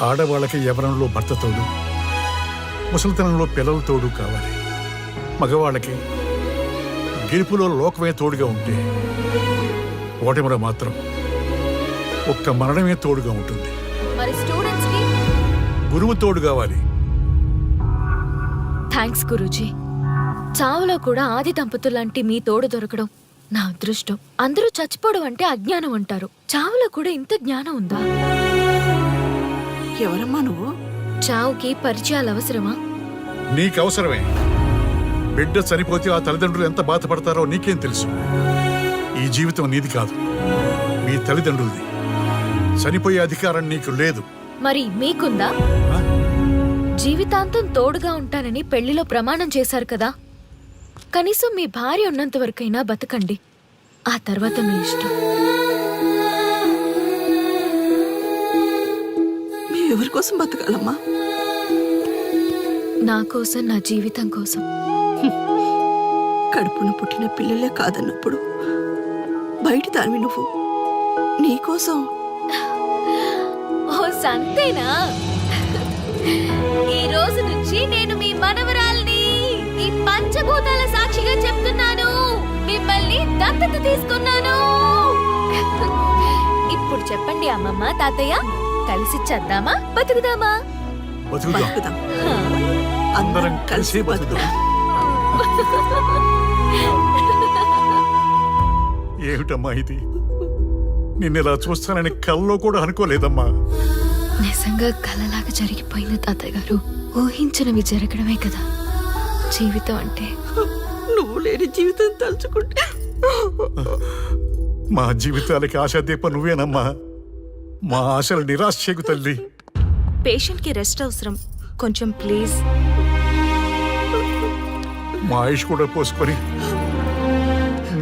ఆడవాళ్ళకి యవనంలో భర్త తోడు, ముసలితనంలో పిల్లల తోడు కావాలి. మగవాళ్ళకి గెలుపులో లోకమే తోడుగా ఉంటే, ఓటమిలో మాత్రం ఒక్క మరణమే తోడుగా ఉంటుంది. మరి స్టూడెంట్స్ కి గురువు తోడు కావాలి. థ్యాంక్స్ గురూజీ. చావులో కూడా ఆది దంపతులు లాంటి మీ తోడు దొరకడం నా అదృష్టం. అందరూ చచ్చిపోవడం అంటే అజ్ఞానం అంటారు. చావులో కూడా ఇంత జ్ఞానం ఉందా? ఎవరమ్మా నువ్వు? చావుకి పరిచయాలు అవసరమా? నీకు అవసరమే. బిడ్డ చనిపోతే ఆ తల్లిదండ్రులు ఎంత బాధపడతారో నీకేం తెలుసు? ఈ జీవితం నీది కాదు, మీ తల్లిదండ్రులది. చనిపోయే అధికారం నీకు లేదు. మరి మీకుందా? జీవితాంతం తోడుగా ఉంటానని పెళ్లిలో ప్రమాణం చేశారు కదా. కనీసం మీ భార్య ఉన్నంత వరకైనా బతకండి. ఆ తర్వాత మీ ఇష్టం. మేము ఎవరి కోసం బతకాలమ్మా? నా కోసం, నా జీవితం కోసం. కడుపున పుట్టిన పిల్లలే కాదన్నప్పుడు బయట దానివి నువ్వు నీకోసం. ఓ సంతేనా? ఈ రోజు నుంచి నేను మీ మనవరాల్ని. ఈ పంచభూతాల సాక్షిగా చెప్తున్నాను, మిమ్మల్ని దత్తత తీసుకున్నాను. ఇప్పుడు చెప్పండి అమ్మమ్మ, తాతయ్య, కలిసి చద్దామా, బతుకుదామా? బతుకుదాం. అందరం కలిసి బతుకుదాం. ఏమిటమ్మా ఇది? నిన్నెలా చూస్తానని కల్లో కూడా అనుకోలేదమ్మా. నిజంగా కలలాగా జరిగిపోయింది తాతయ్య గారు. ఊహించినవి జరగడమే కదా జీవితం అంటే. నువ్వు లేని జీవితం తలుచుకుంటే మా జీవితాలకి ఆశాదీప నువ్వేనమ్మా. మా ఆశలు నిరాశ చేయకు తల్లి. పేషెంట్ కి రెస్ట్ అవసరం, కొంచెం ప్లీజ్. మా ఆయుష్ కూడా పోసుకొని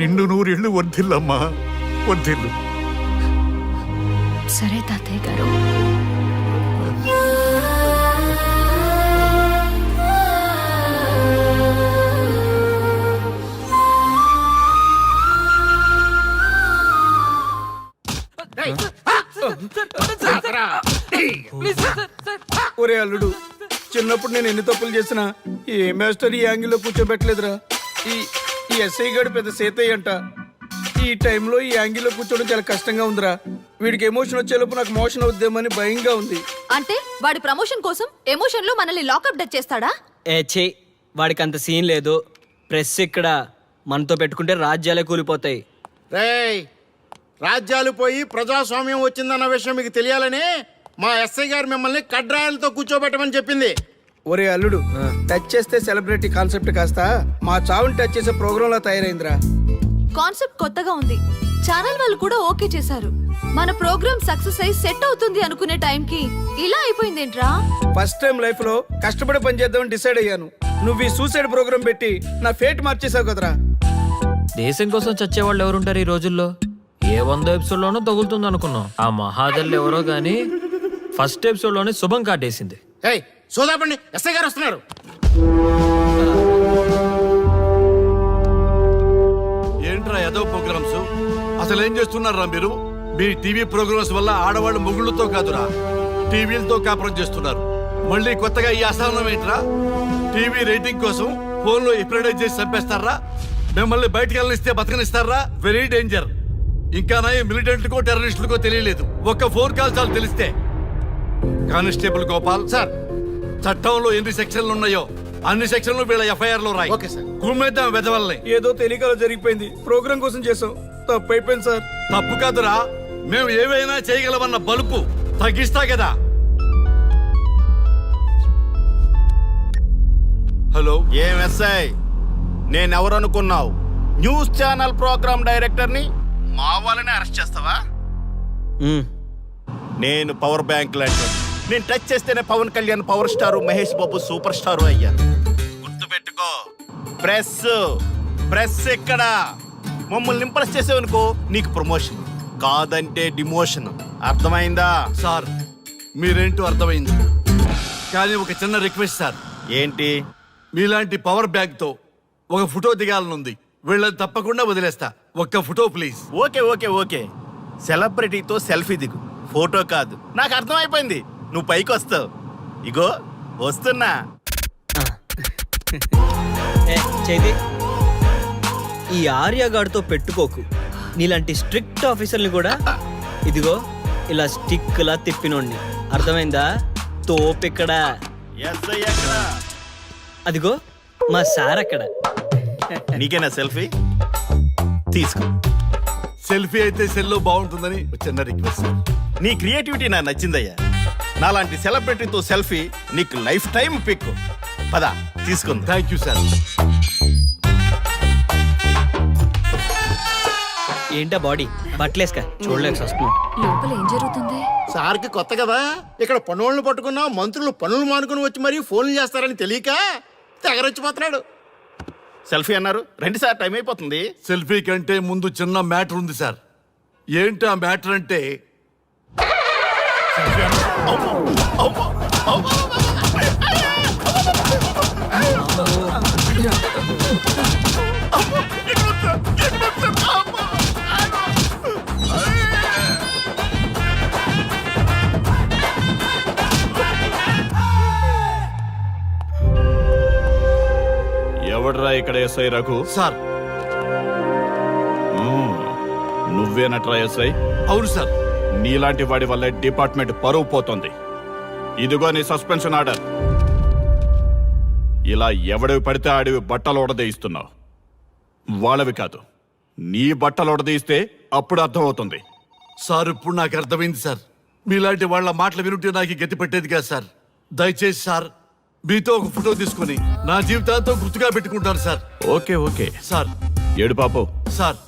నిండు నూరేళ్లు వర్ధిల్లమ్మా, వర్ధిల్లు. సరే తాతయ్య గారు. ఒరే అల్లుడు, చిన్నప్పుడు నేను ఎన్ని తప్పులు చేసినా ఏ మాస్టర్ ఈ యాంగిల్లో కూర్చోబెట్టలేదురా. ఈ ఎస్ఐ గడు పెద్ద సేతయ్య అంట. ఈ టైంలో ఈ యాంగిల్లో కూర్చోవడం చాలా కష్టంగా ఉందిరా. వీడికి ఎమోషన్ వచ్చేలోపు నాకు మోషన్ అవుద్దేమని భయంగా ఉంది. అంటే వాడి ప్రమోషన్ కోసం ఎమోషన్ లో మనల్ని లాకప్ డెత్ చేస్తాడా? ఛీ, వాడికి అంత సీన్ లేదు. ప్రెస్ ఇక్కడ మనతో పెట్టుకుంటే రాజ్యాలే కూలిపోతాయి. రేయ్, రాజ్యాలు పోయి ప్రజాస్వామ్యం వచ్చిందన్న విషయం మీకు తెలియాలని మా ఎస్ఐ గారు మిమ్మల్ని కడ్రాయలతో కూర్చోబెట్టమని చెప్పింది. ఒరే అల్లుడు, టచ్ చేస్తే సెలబ్రిటీ కాన్సెప్ట్ కాస్త మా చావుని టచ్ చేసే ప్రోగ్రామ్ లా తయారైందిరా. కాన్సెప్ట్ కొత్తగా ఉంది. ఛానల్ వాళ్ళు కూడా ఓకే చేశారు. మన ప్రోగ్రామ్ సక్సెస్ అయి సెట్ అవుతుంది అనుకునే టైంకి ఇలా అయిపోయిందేంట్రా? ఫస్ట్ టైం లైఫ్ లో కష్టపడి పని చేద్దామని డిసైడ్ అయ్యాను. నువ్వు ఈ సూసైడ్ ప్రోగ్రామ్ పెట్టి నా ఫేట్ మార్చేసావు కదరా. దేశం కోసం చచ్చేవాళ్ళు ఎవరుంటారు ఈ రోజుల్లో? ఏ 100 ఎపిసోడ్లోనో తగులుతుంది అనుకున్నాం. ఆ మహాదళ్ళు ఎవరో గానీ ఫస్ట్ ఎపిసోడ్లోనే శుభం కాటేసింది. ఏయ్ సోదాపండి, ఎస్ఐ గారు వస్తున్నారు. ఏంట్రా ఏదో ప్రోగ్రామ్స్? అసలు ఏం చేస్తున్నారా మీరు? మీ టీవీ ప్రోగ్రామ్స్ వల్ల ఆడవాళ్ళు మొగుళ్ళతో కాదురా, టీవీలతో కాపురం చేస్తున్నారు. మళ్ళీ కొత్తగా ఈ అసహనం ఏంట్రా? టీవీ రేటింగ్ కోసం ఫోన్లో ఎప్రిడైజ్ చేసి చంపేస్తారా? మిమ్మల్ని బయటకు వెళ్ళనిస్తే బతకనిస్తారా? Very danger. ఇంకా నయం మిలిటెంట్లకో టెర్రరిస్టులకో తెలియలేదు, ఒక్క ఫోన్ కాల్ చాలు తెలిస్తే. కానిస్టేబుల్ గోపాల్ సార్, చట్టంలో ఎన్ని సెక్షన్లు ఉన్నాయో అన్ని సెక్షన్లు వీళ్ళ ఎఫ్ఐఆర్ లో రాయి. Okay sir. గుమ్మేద్దాం వెదవల్ని. ఏదో తెలియకలో జరిగిపోయింది. ప్రోగ్రామ్ కోసం చేసాం, తప్పు అయిపోయింది సార్. తప్పు కాదురా, మేము ఏవైనా చేయగలమన్న బలుపు తగ్గిస్తా కదా. హలో, ఏం ఎస్ఐ, నేనెవరనుకున్నావు? న్యూస్ ఛానల్ ప్రోగ్రామ్ డైరెక్టర్ని. మా వాళ్ళని అరెస్ట్ చేస్తావా? నేను పవర్ బ్యాంక్ లాంటి. నేను టచ్ చేస్తేనే Pawan Kalyan power star, Mahesh Babu super star అయ్యా. గుర్తుపెట్టుకో, ప్రెస్ ఇక్కడ మమ్మల్ని ఇంప్రెస్ చేసేవనుకో నీకు ప్రమోషన్, కాదంటే డిమోషన్. అర్థమైందా? సార్ మీరేంటో అర్థమైంది, కానీ ఒక చిన్న రిక్వెస్ట్ సార్. ఏంటి? మీలాంటి పవర్ బ్యాంక్ తో ఒక ఫోటో దిగాలనుంది. వీళ్ళని తప్పకుండా వదిలేస్తా, ఒక్క ఫోటో ప్లీజ్. ఓకే సెలబ్రిటీతో సెల్ఫీ దిగు, ఫోటో కాదు. నాకు అర్థమైపోయింది, నువ్వు పైకి వస్తావు. ఇగో వస్తున్నా. చేతి ఈ ఆర్యగాడితో పెట్టుకోకు. నీలాంటి స్ట్రిక్ట్ ఆఫీసర్ని కూడా ఇదిగో ఇలా స్టిక్లా తిప్పినోండి. అర్థమైందా? తోపెక్కడ? అదిగో మా సార్ అక్కడ. నీకేనా సెల్ఫీ? తీసుకో. సెల్ఫీ అయితే సెల్లో బాగుంటుందని ఒక చిన్న రిక్వెస్ట్ సార్. నీ క్రియేటివిటీ నాకు నచ్చిందయ్యా. నాలాంటి సెలబ్రిటీతో సెల్ఫీ నీకు లైఫ్ టైం పిక్. పద తీసుకుందా. Thank you sir. ఏంటా బాడీ బట్టలేసుక చూడలేక వస్తున్నాం. లోపల ఏం జరుగుతుంది? సార్కి కొత్త కదా, ఇక్కడ పనులను పట్టుకున్నా మంత్రులు పనులు మానుకుని వచ్చి మరీ ఫోన్లు చేస్తారని తెలియక తెగరొచ్చిపోతున్నాడు. సెల్ఫీ అన్నారు, రండి సార్, టైం అయిపోతుంది. సెల్ఫీ కంటే ముందు చిన్న మ్యాటర్ ఉంది సార్. ఏంటి ఆ మ్యాటర్ అంటే ఎవడ్రా ఇక్కడ ఎస్ఐ రఘు? సార్. నువ్వేనట్రా ఎస్ఐ? అవును సార్. నీలాంటి వాడి వల్ల డిపార్ట్మెంట్ పరువు పోతుంది. ఇదిగో నీ సస్పెన్షన్ ఆర్డర్. ఇలా ఎవడివి పడితే ఆడివి బట్టలు ఉడదీయిస్తున్నావు. వాళ్ళవి కాదు, నీ బట్టలు ఉడదీయిస్తే అప్పుడు అర్థమవుతుంది. సార్ ఇప్పుడు నాకు అర్థమైంది సార్. మీలాంటి వాళ్ళ మాటలు వినుంటే నాకు గతి పెట్టేది కాదు సార్. దయచేసి సార్ మీతో ఒక ఫోటో తీసుకుని నా జీవితాంతో గుర్తుగా పెట్టుకుంటాను సార్. Okay okay sir. ఏడు పాపు సార్.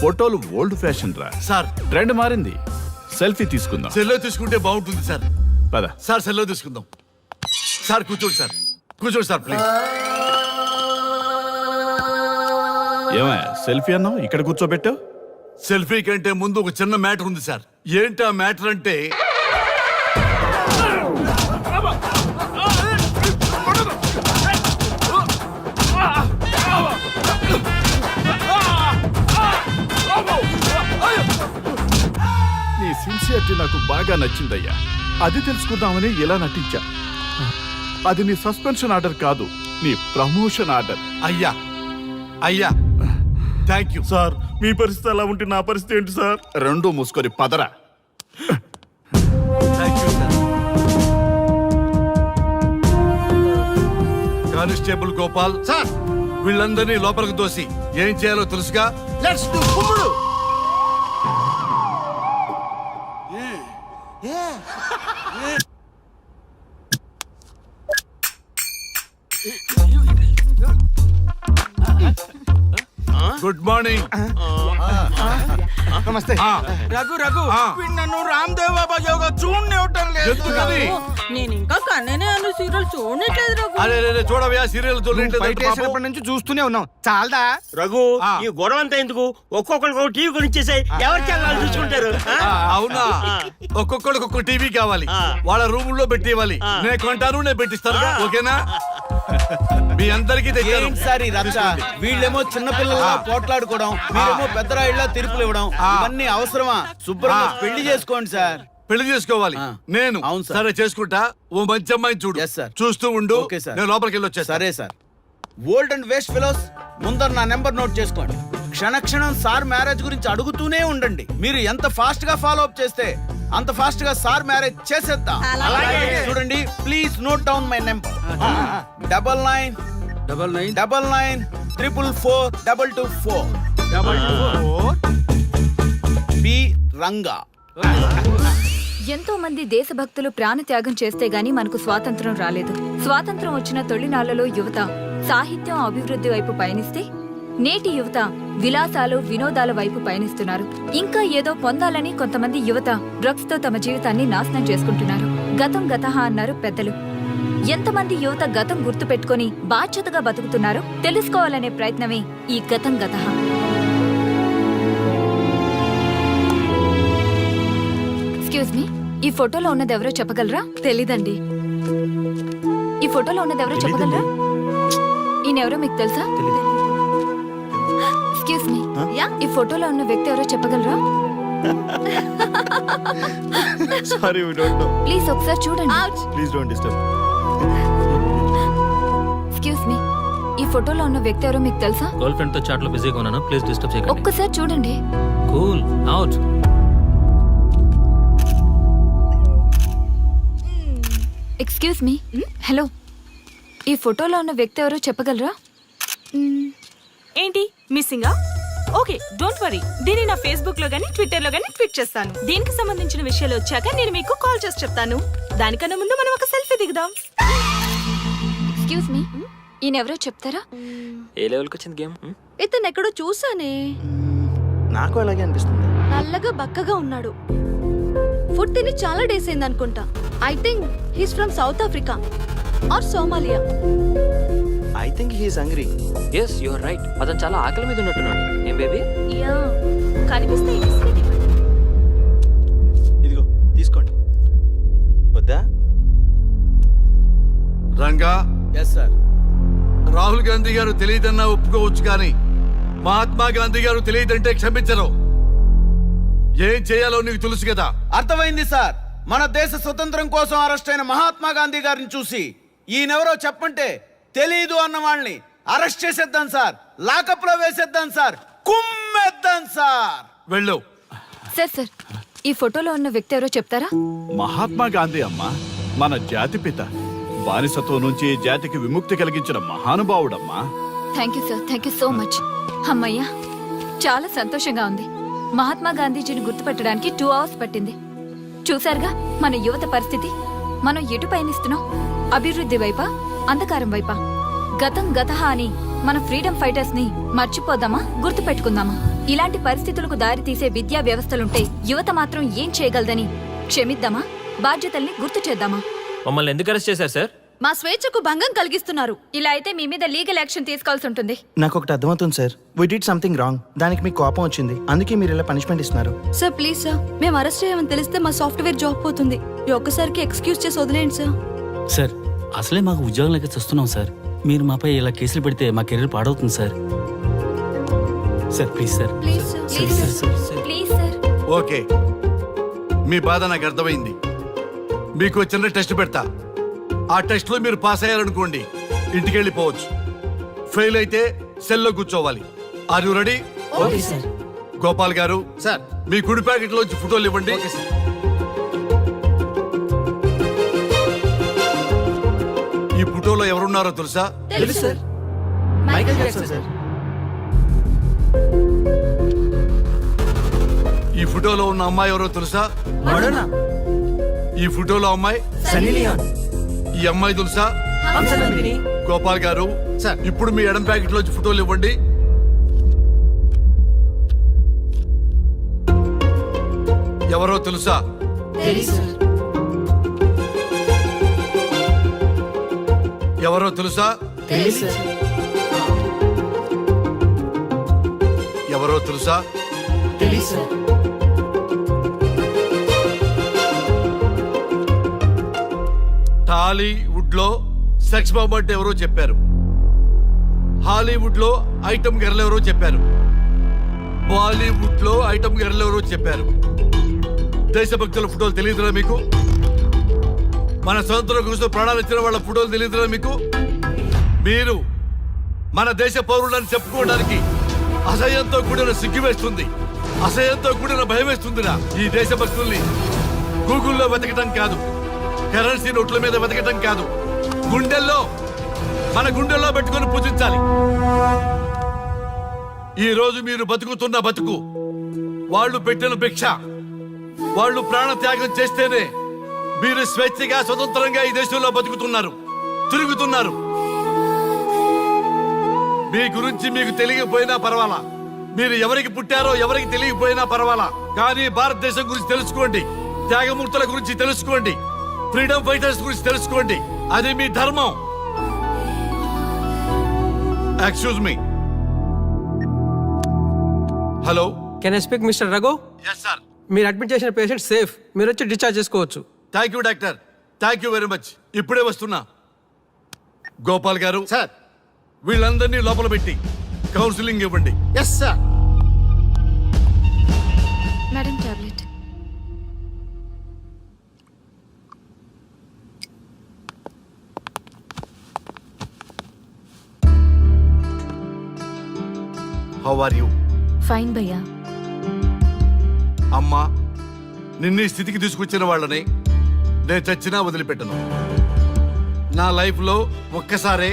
ఫోటోలు ఓల్డ్ ఫ్యాషన్ రా సార్. ట్రెండ్ మారింది. సెల్ఫీ తీసుకుందాం. సెల్లో తీసుకుంటే బాగుంటుంది సార్. పద సార్ సెల్లో తీసుకుందాం. సార్ కూర్చోండి సార్, కూర్చోండి సార్ ప్లీజ్. ఏమయ్య సెల్ఫీ అన్నావు, ఇక్కడ కూర్చోబెట్టావు? సెల్ఫీ కంటే ముందు ఒక చిన్న మ్యాటర్ ఉంది సార్. ఏంటి ఆ మ్యాటర్ అంటే నీ సిన్సియరిటీ నాకు బాగా నచ్చిందయ్యా. అది తెలుసుకుందామని ఇలా నటించా. అది నీ సస్పెన్షన్ ఆర్డర్ కాదు, నీ ప్రమోషన్ ఆర్డర్. అయ్యా అయ్యా థ్యాంక్ యూ సార్. మీ పరిస్థితి అలా ఉంటే నా పరిస్థితి ఏంటి సార్? రెండు మూసుకొని పదరా. Thank you sir. Constable Gopal sir, వీళ్ళందరినీ లోపలికి దోసి ఏం చేయాలో తెలుసుగా. లెట్స్ డు కుమ్ముడు. Good morning. నమస్తే. రఘు రఘు నన్ను రామ్ దేవ్ బాబా యోగా చూడనివ్వటం లేదు. ఎందుకని? నేను ఇంకా కన్ననే అను సీరియల్ చూడట్లేదు రఘు. అరే చూడవయ్యా సీరియల్ వేసినప్పటి నుంచి చూస్తూనే ఉన్నాం, చాలదా? రఘు, ఈ గొడవ అంతా ఎందుకు? ఒక్కొక్కరికి టీవీ కొనిచ్చేసాయి, ఎవరికి వెళ్ళాలని చూసుకుంటారు. అవునా? ఒక్కొక్కడికి ఒక్క టీవీ కావాలి, వాళ్ళ రూమ్ లో పెట్టి ఇవ్వాలి. నేను కొంటాను, నేను పెట్టిస్తాను. ఓకేనా? మీ అందరికీ తెచ్చాను. సార్ ఈ రచ్చ, వీళ్ళేమో చిన్నపిల్లల పోట్లాడుకోవడం, మీరేమో పెద్దరాయిళ్ళ తీర్పులు ఇవ్వడం, ఇవన్నీ అవసరమా? శుభ్రంగా పెళ్లి చేసుకోండి సార్. పెళ్లి చేసుకోవాలి నేను. అవును సార్. సరే చేసుకుంటా. ఓ మంచి అమ్మాయిని చూడు. Yes, sir. చూస్తూ ఉండు. Okay, sir. నేను లోపలికి వెళ్ళి వచ్చేస్తా. సరే sir. Old and waste fellows, ముందర నా నెంబర్ నోట్ చేసుకోండి. క్షణక్షణం సార్ మ్యారేజ్ గురించి అడుగుతూనే ఉండండి. మీరు ఎంత ఫాస్ట్ గా ఫాలో అప్ చేస్తే అంత ఫాస్ట్ గా సార్ మ్యారేజ్ చేసేద్దాం. చూడండి, please note down my number. 9999 444 224 B Ranga. ఎంతో మంది దేశభక్తులు ప్రాణత్యాగం చేస్తే గాని మనకు స్వాతంత్రం రాలేదు. స్వాతంత్రం వచ్చిన తొలినాళ్లలో యువత సాహిత్యం అభివృద్ధి వైపు పయనిస్తే నేటి యువత విలాసాలు వినోదాల వైపు పయనిస్తున్నారు. ఇంకా ఏదో పొందాలని కొంతమంది యువత డ్రగ్స్ తో తమ జీవితాన్ని నాశనం చేసుకుంటున్నారు. గతం గతహ అన్నారు పెద్దలు. ఎంతమంది యువత గతం గుర్తు పెట్టుకుని బాధ్యతగా బతుకుతున్నారో తెలుసుకోవాలనే ప్రయత్నమే ఈ గతం గతహ. ఎక్స్క్యూజ్ మీ, ఈ ఫోటోలో ఉన్నది ఎవరో చెప్పగలరా? తెలీదండి. ఈ ఫోటోలో ఉన్నది ఎవరో చెప్పగలరా? ఈయనెవరో మీకు తెలుసా? ఎక్స్క్యూజ్ మీ, ఈ ఫోటోలో ఉన్న వ్యక్తి ఎవరో చెప్పగలరా? Sorry, we don't know. Please ఒకసారి చూడండి. Please don't disturb. Excuse me, ఈ ఫోటోలో ఉన్న వ్యక్తి ఎవరో మీకు తెలుసా? గర్ల్ ఫ్రెండ్ తో చాట్ లో బిజీగా ఉన్నాను, ప్లీజ్ డిస్టర్బ్ చేయకండి. ఒక్కసారి చూడండి. Cool out. Excuse me, hello, ఈ ఫోటోలో ఉన్న వ్యక్తి ఎవరో చెప్పగలరా? ఏంటి మిస్సింగా? ఓకే డోంట్ వరీ దీన్ని నా ఫేస్బుక్ లో గానీ ట్విట్టర్ లో గానీ ట్వీట్ చేస్తాను. దీనికి సంబంధించిన విషయాలు వచ్చాక నేను మీకు కాల్ చేసి చెప్తాను. దానికన్నా ముందు మనం ఒక సెల్ఫీ దిగుదాం. ఎక్స్క్యూజ్ మీ, ఈయనెవరో చెప్తారా? ఏ లెవెల్కి వచ్చింది గేమ్? ఇతను ఎక్కడో చూసానే. నాకు అలాగే అనిపిస్తుంది. నల్లగా బక్కగా ఉన్నాడు. ఫుడ్ తిని చాలా డేస్ అయింది అనుకుంటా. I think he's from South Africa or Somalia. I think he's hungry. Yes you are right. అతను చాలా ఆకలి మీద ఉన్నట్టున్నాడు. ఏం బేబీ? యా కనిపిస్తే ఈ బిస్కెట్ ఇవ్వండి. ఇదిగో తీసుకోండి. వద్దా? Ranga, yes sir. రాహుల్ గాంధీ గారు తెలియదన్నా ఒప్పుకోవచ్చు కానీ మహాత్మా గాంధీ గారు తెలియదంటే క్షమించరు. ఏం చేయాలో నీకు తెలుసు కదా. అర్థమైంది సార్. మన దేశ స్వతంత్రం కోసం అరెస్ట్ అయిన మహాత్మా గాంధీ గారిని చూసి ఈయనెవరో చెప్పంటే తెలీదు అన్న వాళ్ళని అరెస్ట్ చేసేద్దాం సార్. లాకప్ లో వేసేద్దాం సార్. కుమ్మేద్దాం సార్. వెళ్ళు. సార్ ఈ ఫోటోలో ఉన్న వ్యక్తి ఎవరో చెప్తారా? మహాత్మా గాంధీ అమ్మ, మన జాతిపిత. బానిసత్వం నుంచి జాతికి విముక్తి కలిగించిన మహానుభావుడమ్మా. Thank you sir, thank you so much. అమ్మయ్యా, చాలా సంతోషంగా ఉంది. మహాత్మా గాంధీజీని గుర్తుపెట్టడానికి 2 hours పట్టింది. చూసారుగా మన యువత పరిస్థితి. మనం ఎటు పయనిస్తున్నాం? అభివృద్ధి వైపా, అంధకారం వైపా? గతం గతహ అని మన ఫ్రీడమ్ ఫైటర్స్ ని మర్చిపోదామా, గుర్తు పెట్టుకుందామా? ఇలాంటి పరిస్థితులకు దారి తీసే విద్యా వ్యవస్థలుంటే యువత మాత్రం ఏం చేయగలదని క్షమిద్దామా? బాధ్యతల్ని గుర్తు చేద్దామా? మమ్మల్ని ఎందుకు అరెస్ట్ చేశారు సార్? మా స్వేచ్ఛకు భంగం కలిగిస్తున్నారు. ఇలా అయితే మీ మీద లీగల్ యాక్షన్ తీసుకోవాల్సి ఉంటుంది. నాకు ఒకటి అర్థమవుతుంది sir. We did something wrong. దానికి మీకు కోపం వచ్చింది, అందుకే మీరు ఇలా పనిష్మెంట్ ఇస్తున్నారు. సార్ ప్లీజ్ సార్, మేము అరెస్ట్ చేయమని తెలిస్తే మా సాఫ్ట్వేర్ జాబ్ పోతుంది. ఈ ఒక్కసారికి ఎక్స్క్యూజ్ చేసి వదిలేండి సార్. సార్ అసలే మాకు ఉద్యోగం లేక చూస్తున్నాం సార్. మీరు మాపై ఇలా కేసులు పెడితే మా కెరీర్ పాడవుతుంది sir. Sir please sir. Please sir. Please sir. Okay, మీ బాధ నాకు అర్థమైంది. మీకు చిన్న టెస్ట్ పెడతా. ఆ టెస్ట్ లో మీరు పాస్ అయ్యారనుకోండి, ఇంటికి వెళ్ళిపోవచ్చు. ఫెయిల్ అయితే సెల్లో కూర్చోవాలి. Are you ready? Okay sir. Gopal గారు సార్. మీ కుడి ప్యాకెట్ లోంచి ఫోటోలు ఇవ్వండి. ఈ ఫోటోలో ఎవరున్నారో తెలుసా? తెలుసు సార్. Michael Jackson sir. ఈ ఫోటోలో ఉన్న అమ్మాయి ఎవరో తెలుసా? మడోనా. ఈ ఫోటోలో అమ్మాయి సన్నీ లియోన్. ఈ అమ్మాయి తెలుసా? హంసనందిని. గోపాల్ గారు సార్. ఇప్పుడు మీ ఎడం ప్యాకెట్ లోంచి ఫోటోలు ఇవ్వండి. ఎవరో తెలుసా? తెలుసు సార్. ఎవరో తెలుసా? తెలుసు సార్. ఎవరో తెలుసా? తెలుసు సార్. టాలీవుడ్ లో సెక్స్ బాంబ్ అంటే ఎవరో చెప్పారు. హాలీవుడ్ లో ఐటమ్ గర్ల్ ఎవరో చెప్పారు. బాలీవుడ్ లో ఐటమ్ గర్ల్ ఎవరో చెప్పారు. దేశభక్తుల ఫోటోలు తెలియదురా మీకు? మన స్వతంత్రం కోసం ప్రాణాలు ఇచ్చిన వాళ్ళ ఫోటోలు తెలియదురా మీకు? మీరు మన దేశ పౌరులని చెప్పుకోవడానికి అసహ్యంతో కూడిన సిగ్గు వేస్తుంది, అసహ్యంతో కూడిన భయం వేస్తుందిరా. ఈ దేశభక్తుల్ని గూగుల్లో వెతకటం కాదు, కరెన్సీ నోట్ల మీద వెతకటం కాదు, గుండెల్లో మన గుండెల్లో పెట్టుకొని పూజించాలి. ఈ రోజు మీరు బతుకుతున్న బతుకు వాళ్ళు పెట్టిన భిక్ష. వాళ్ళు ప్రాణ త్యాగం చేస్తేనే మీరు స్వేచ్ఛగా స్వతంత్రంగా ఈ దేశంలో బతుకుతున్నారు, తిరుగుతున్నారు. మీ గురించి మీకు తెలియకపోయినా పర్వాలా, మీరు ఎవరికి పుట్టారో ఎవరికి తెలియకపోయినా పర్వాలా, కానీ భారతదేశం గురించి తెలుసుకోండి, త్యాగమూర్తుల గురించి తెలుసుకోండి, ఫ్రీడమ్ ఫైటర్స్ గురించి తెలుసుకోండి. అది మీ ధర్మం. Excuse me. Hello, can I speak mister Raghu? Yes sir. మీరు అడ్మిట్ చేసిన పేషెంట్ సేఫ్. మీరు వచ్చి డిశ్చార్జ్ చేసుకోవచ్చు. Thank you doctor, thank you very much. ఇప్పుడే వస్తున్నా. గోపాల్ గారు సార్. వీళ్ళందరినీ లోపల పెట్టి కౌన్సిలింగ్ ఇవ్వండి. Yes sir. Madam tablet. How are you? Fine భయ్యా. అమ్మా, నిన్న ఈ స్థితికి తీసుకొచ్చిన వాళ్ళని నేను చచ్చినా వదిలిపెట్టను. నా లైఫ్లో ఒక్కసారే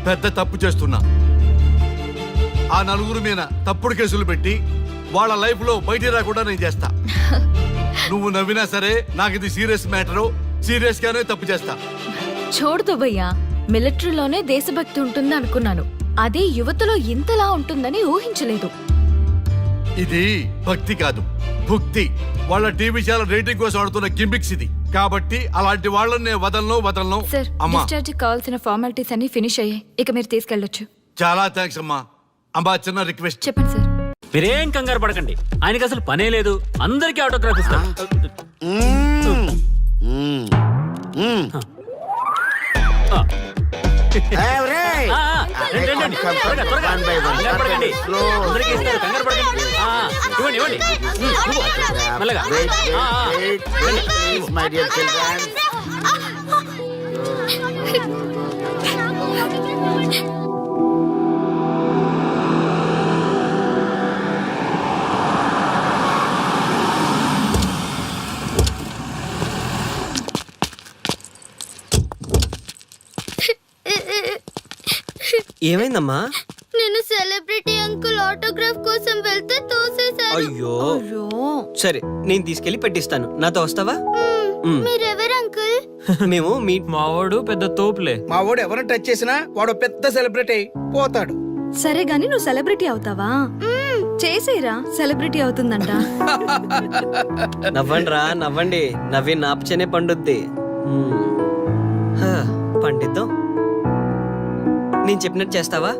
పెద్ద తప్పు చేస్తున్నా. ఆ నలుగురు మీద తప్పుడు కేసులు పెట్టి వాళ్ళ లైఫ్ లో బయటికి రాకుండా నేను చేస్తా. నువ్వు నవ్వినా సరే నాకు ఇది సీరియస్ మ్యాటర్, సీరియస్ గానే తప్పు చేస్తా. చూడుతూ భయ్యా, మిలిటరీలోనే దేశభక్తి ఉంటుంది అనుకున్నాను, అదే యువతలో ఇంతలా ఉంటుందని ఊహించలేదు. ఇది భక్తి కాదు, భుక్తి. వాళ్ళ టీవీ ఛానల్ రేటింగ్ కోసం ఆడుతున్న గిమ్మిక్స్ ఇది. కాబట్టి అలాంటి వాళ్ళని నేను వదలను. సార్, అమ్మా డిశ్చార్జ్ కావాల్సిన ఫార్మాలిటీస్ అన్ని ఫినిష్ అయ్యాయి, ఇక మీరు తీసుకెళ్ళొచ్చు. చాలా థ్యాంక్స్ అమ్మా. అమ్మా చిన్న రిక్వెస్ట్. చెప్పండి సార్. మీరేం కంగారు పడకండి, ఆయనకి అసలు పనే లేదు, అందరికీ ఆటోగ్రాఫ్ ఇస్తాను. రండి, రండి. త్వరగా, త్వరగా. కంగారు పడకండి. అందరికీ ఇస్తారు, కంగారు పడకండి. ఇవ్వండి, ఇవ్వండి. మెల్లగా. ఏమైందమ్మా? నేను సెలబ్రిటీ అంకుల్ ఆటోగ్రాఫ్ కోసం వెళ్తే తోసేశారు. అయ్యో, సరే నేను తీసుకెళ్లి పెట్టిస్తాను. నాతో వస్తావా? మీరెవరు అంకుల్? మేము మీ మావాడు పెద్ద తోపులే. మా వాడు ఎవరిని టచ్ చేసినా వాడు పెద్ద సెలబ్రిటీ పోతాడు. సరే గాని నువ్వు సెలబ్రిటీ అవుతావా? చేసేరా, సెలబ్రిటీ అవుతుందంట. నవ్వండిరా, నవ్వండి. నవ్వి నాపచనే పండుద్ది. పండిద్దాం. నేను చెప్పినట్టు చేస్తావా?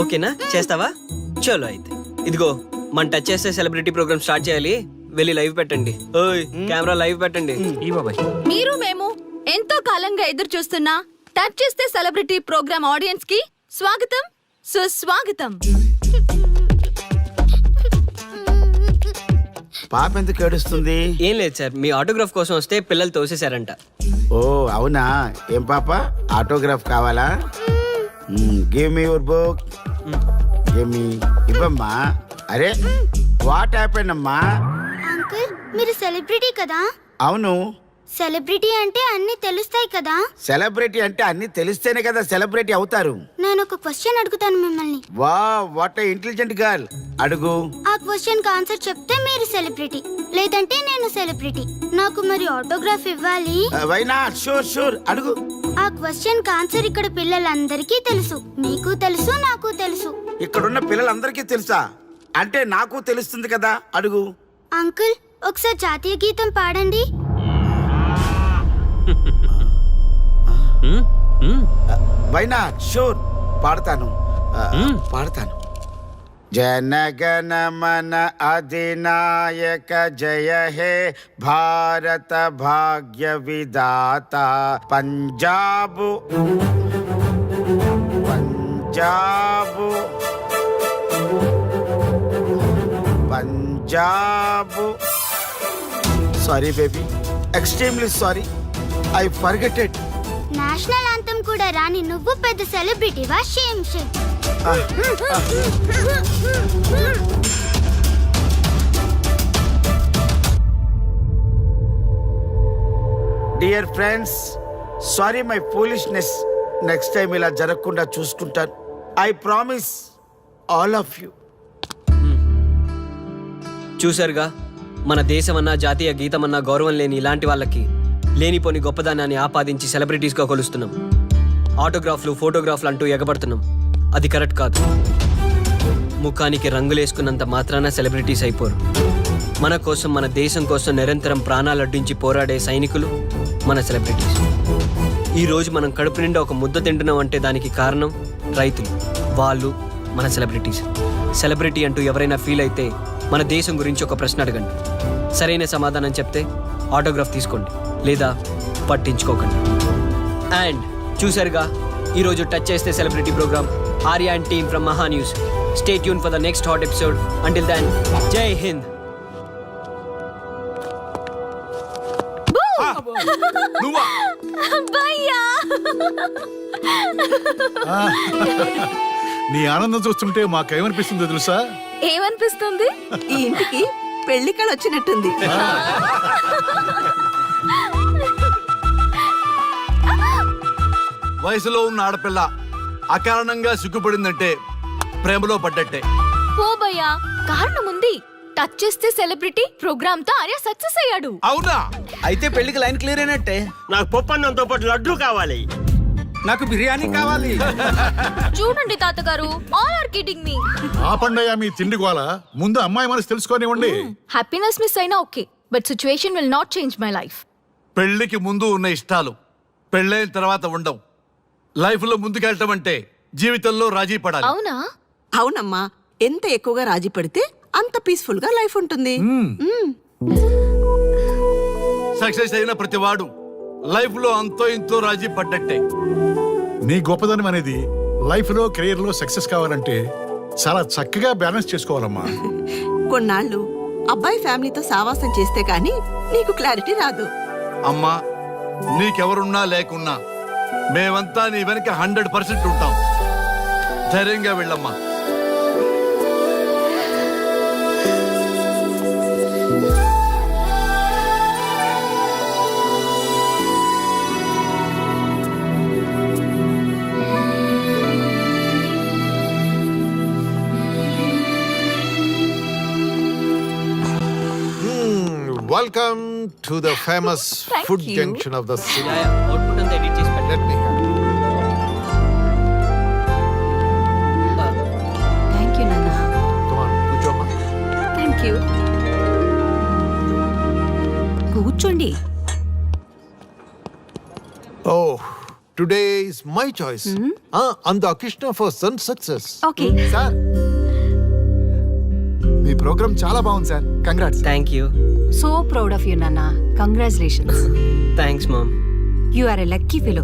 ఓకేనా? చేస్తావా? చలో అయితే. ఇదిగో, మన టచ్ చేస్తే సెలబ్రిటీ ప్రోగ్రామ్ స్టార్ట్ చేయాలి. వెళ్ళి లైవ్ పెట్టండి. ఓయ్, కెమెరా లైవ్ పెట్టండి. ఈ బాబాయ్, మీరు మేము ఎంతో కాలంగా ఎదురు చూస్తున్నా టచ్ చేస్తే సెలబ్రిటీ ప్రోగ్రామ్ ఆడియన్స్ కి స్వాగతం, సుస్వాగతం. పాప ఎందుకు ఏడుస్తుంది? ఏం లేదు సార్, మీ ఆటోగ్రాఫ్ కోసం వస్తే పిల్లలు తోసేశారంట. ఓ అవునా? ఏం పాప, ఆటోగ్రాఫ్ కావాలా? Give me your book. Give me. ఇవ్వమ్మా. అరే, వాట్ హ్యాపెండ్ అమ్మా? అంకుల్, మీరు సెలబ్రిటీ కదా? అవును. సెలబ్రిటీ అంటే అన్ని తెలుస్తాయి కదా? సెలబ్రిటీ అంటే అన్ని తెలిస్తేనే కదా సెలబ్రిటీ అవుతారు. నేను ఒక క్వశ్చన్ అడుగుతాను మిమ్మల్ని. వా, వాట్ ఇంటెలిజెంట్ గర్ల్. అడుగు. ఆ క్వశ్చన్ కి ఆన్సర్ చెప్తే మీరు సెలబ్రిటీ, లేదంటే నేను సెలబ్రిటీ. నాకు మరి ఆటోగ్రాఫ్ ఇవ్వాలి. Why not? షూర్ షూర్, అడుగు. ఆ క్వశ్చన్ కి ఆన్సర్ ఇక్కడ పిల్లలందరికీ తెలుసు, మీకు తెలుసు, నాకు తెలుసు. ఇక్కడున్న పిల్లలందరికీ తెలుసా? అంటే నాకు తెలుస్తుంది కదా. అడుగు. అంకుల్, ఒకసారి జాతీయ గీతం పాడండి. Why not? షూర్, పాడతాను. పాడతాను. జనగణ మన అధినాయక జయ హే భారత భాగ్య విధాత. Punjab Punjab Punjab. Sorry baby, extremely sorry. I forget it. National anthem కూడా రాని నువ్వు పెద్ద సెలబ్రిటీవా? Shame shame. Dear friends, sorry my foolishness. Next time ఇలా జరగకుండా చూసుకుంటాను. I promise all of you. చూసారుగా, మన దేశమన్నా జాతీయ గీతమన్నా గౌరవం లేని ఇలాంటి వాళ్ళకి లేనిపోని గొప్పదానాన్ని ఆపాదించి సెలబ్రిటీస్గా కొలుస్తున్నాం. ఆటోగ్రాఫ్లు, ఫోటోగ్రాఫ్లు అంటూ ఎగబడుతున్నాం. అది కరెక్ట్ కాదు. ముఖానికి రంగులేసుకున్నంత మాత్రాన సెలబ్రిటీస్ అయిపోరు. మన కోసం, మన దేశం కోసం నిరంతరం ప్రాణాలు అడ్డించి పోరాడే సైనికులు మన సెలబ్రిటీస్. ఈరోజు మనం కడుపు నిండా ఒక ముద్ద తింటున్నాం అంటే దానికి కారణం రైతులు. వాళ్ళు మన సెలబ్రిటీస్. సెలబ్రిటీ అంటూ ఎవరైనా ఫీల్ అయితే మన దేశం గురించి ఒక ప్రశ్న అడగండి. సరైన సమాధానం చెప్తే ఆటోగ్రాఫ్ తీసుకోండి, లేదా పట్టించుకోకండి. అండ్ చూసారుగా, ఈరోజు టచ్ చేస్తే celebrity program. Arya and team from Maha news. Stay tune for the next hot episode. Until then, Jai Hind. నీ ఆనందం చూస్తుంటే మాకేమనిపిస్తుందో తెలుసా? ఏమనిపిస్తుంది? ఈ ఇంటికి పెళ్లి కళ వచ్చినట్టుంది. వయసులో ఉన్న ఆడపిల్ల అకారణంగా సిగ్గుపడిందంటే ప్రేమలో పడ్డట్టే. పో భయ్యా, కారణం ఉంది. టచ్ చేస్తే సెలబ్రిటీ ప్రోగ్రామ్ తో ఆర్య సక్సెస్ అయ్యాడు. అవునా? అయితే పెళ్లికి లైన్ క్లియర్ అయినట్టే. నాకు పప్పన్నంతో పాటు లడ్డు కావాలి. నాకు బిర్యానీ కావాలి. చూడండి తాతగారు, ఆల్ ఆర్ కిడింగ్ మీ. ఆపండయ్యా మీ తిండి గోల. ముందు అమ్మాయి మనసు తెలుసుకోనివ్వండి. హ్యాపీనెస్ మిస్ అయినా okay, but situation will not change my life. పెళ్లికి ముందు ఉన్న ఇష్టాలు పెళ్ళైన తర్వాత ఉండవు. లైఫ్ లో ముందుకెళ్ళటం అంటే జీవితంలో రాజీ పడాలి. అవునా? అవునమ్మా, ఎంత ఎక్కువగా రాజీ పడితే అంత పీస్ఫుల్ గా లైఫ్ ఉంటుంది. సక్సెస్ అయిన ప్రతి వాడు లైఫ్ లో అంతో ఇంతో రాజీ పడ్డట్టే. నీ గొప్పదనం అనేది లైఫ్ లో కెరీర్ లో సక్సెస్ కావాలంటే చాలా చక్కగా బ్యాలెన్స్ చేసుకోవాలమ్మా. కొన్నాళ్ళు అబ్బాయి ఫ్యామిలీతో సావాసం చేస్తే గానీ నీకు క్లారిటీ రాదు. అమ్మా, నీకెవరున్నా లేకున్నా మేమంతా నీ వెనక 100% ఉంటాం. ధైర్యంగా వెళ్ళమ్మా. Welcome to the famous Thank food you. junction of the city. Output అంతా ఎడిట్ చేసి పెట్టండి. Let me have it. Thank you నాన్న. Come on, కూర్చోమ్మా. Thank you. కూర్చోండి. Oh, today is my choice. Andakishna for son success. Okay. Sir, మీ program చాలా బాగుంది sir. Congrats. Thank you. So proud of you నాన్న. Congratulations. Thanks mom. You are a lucky fellow.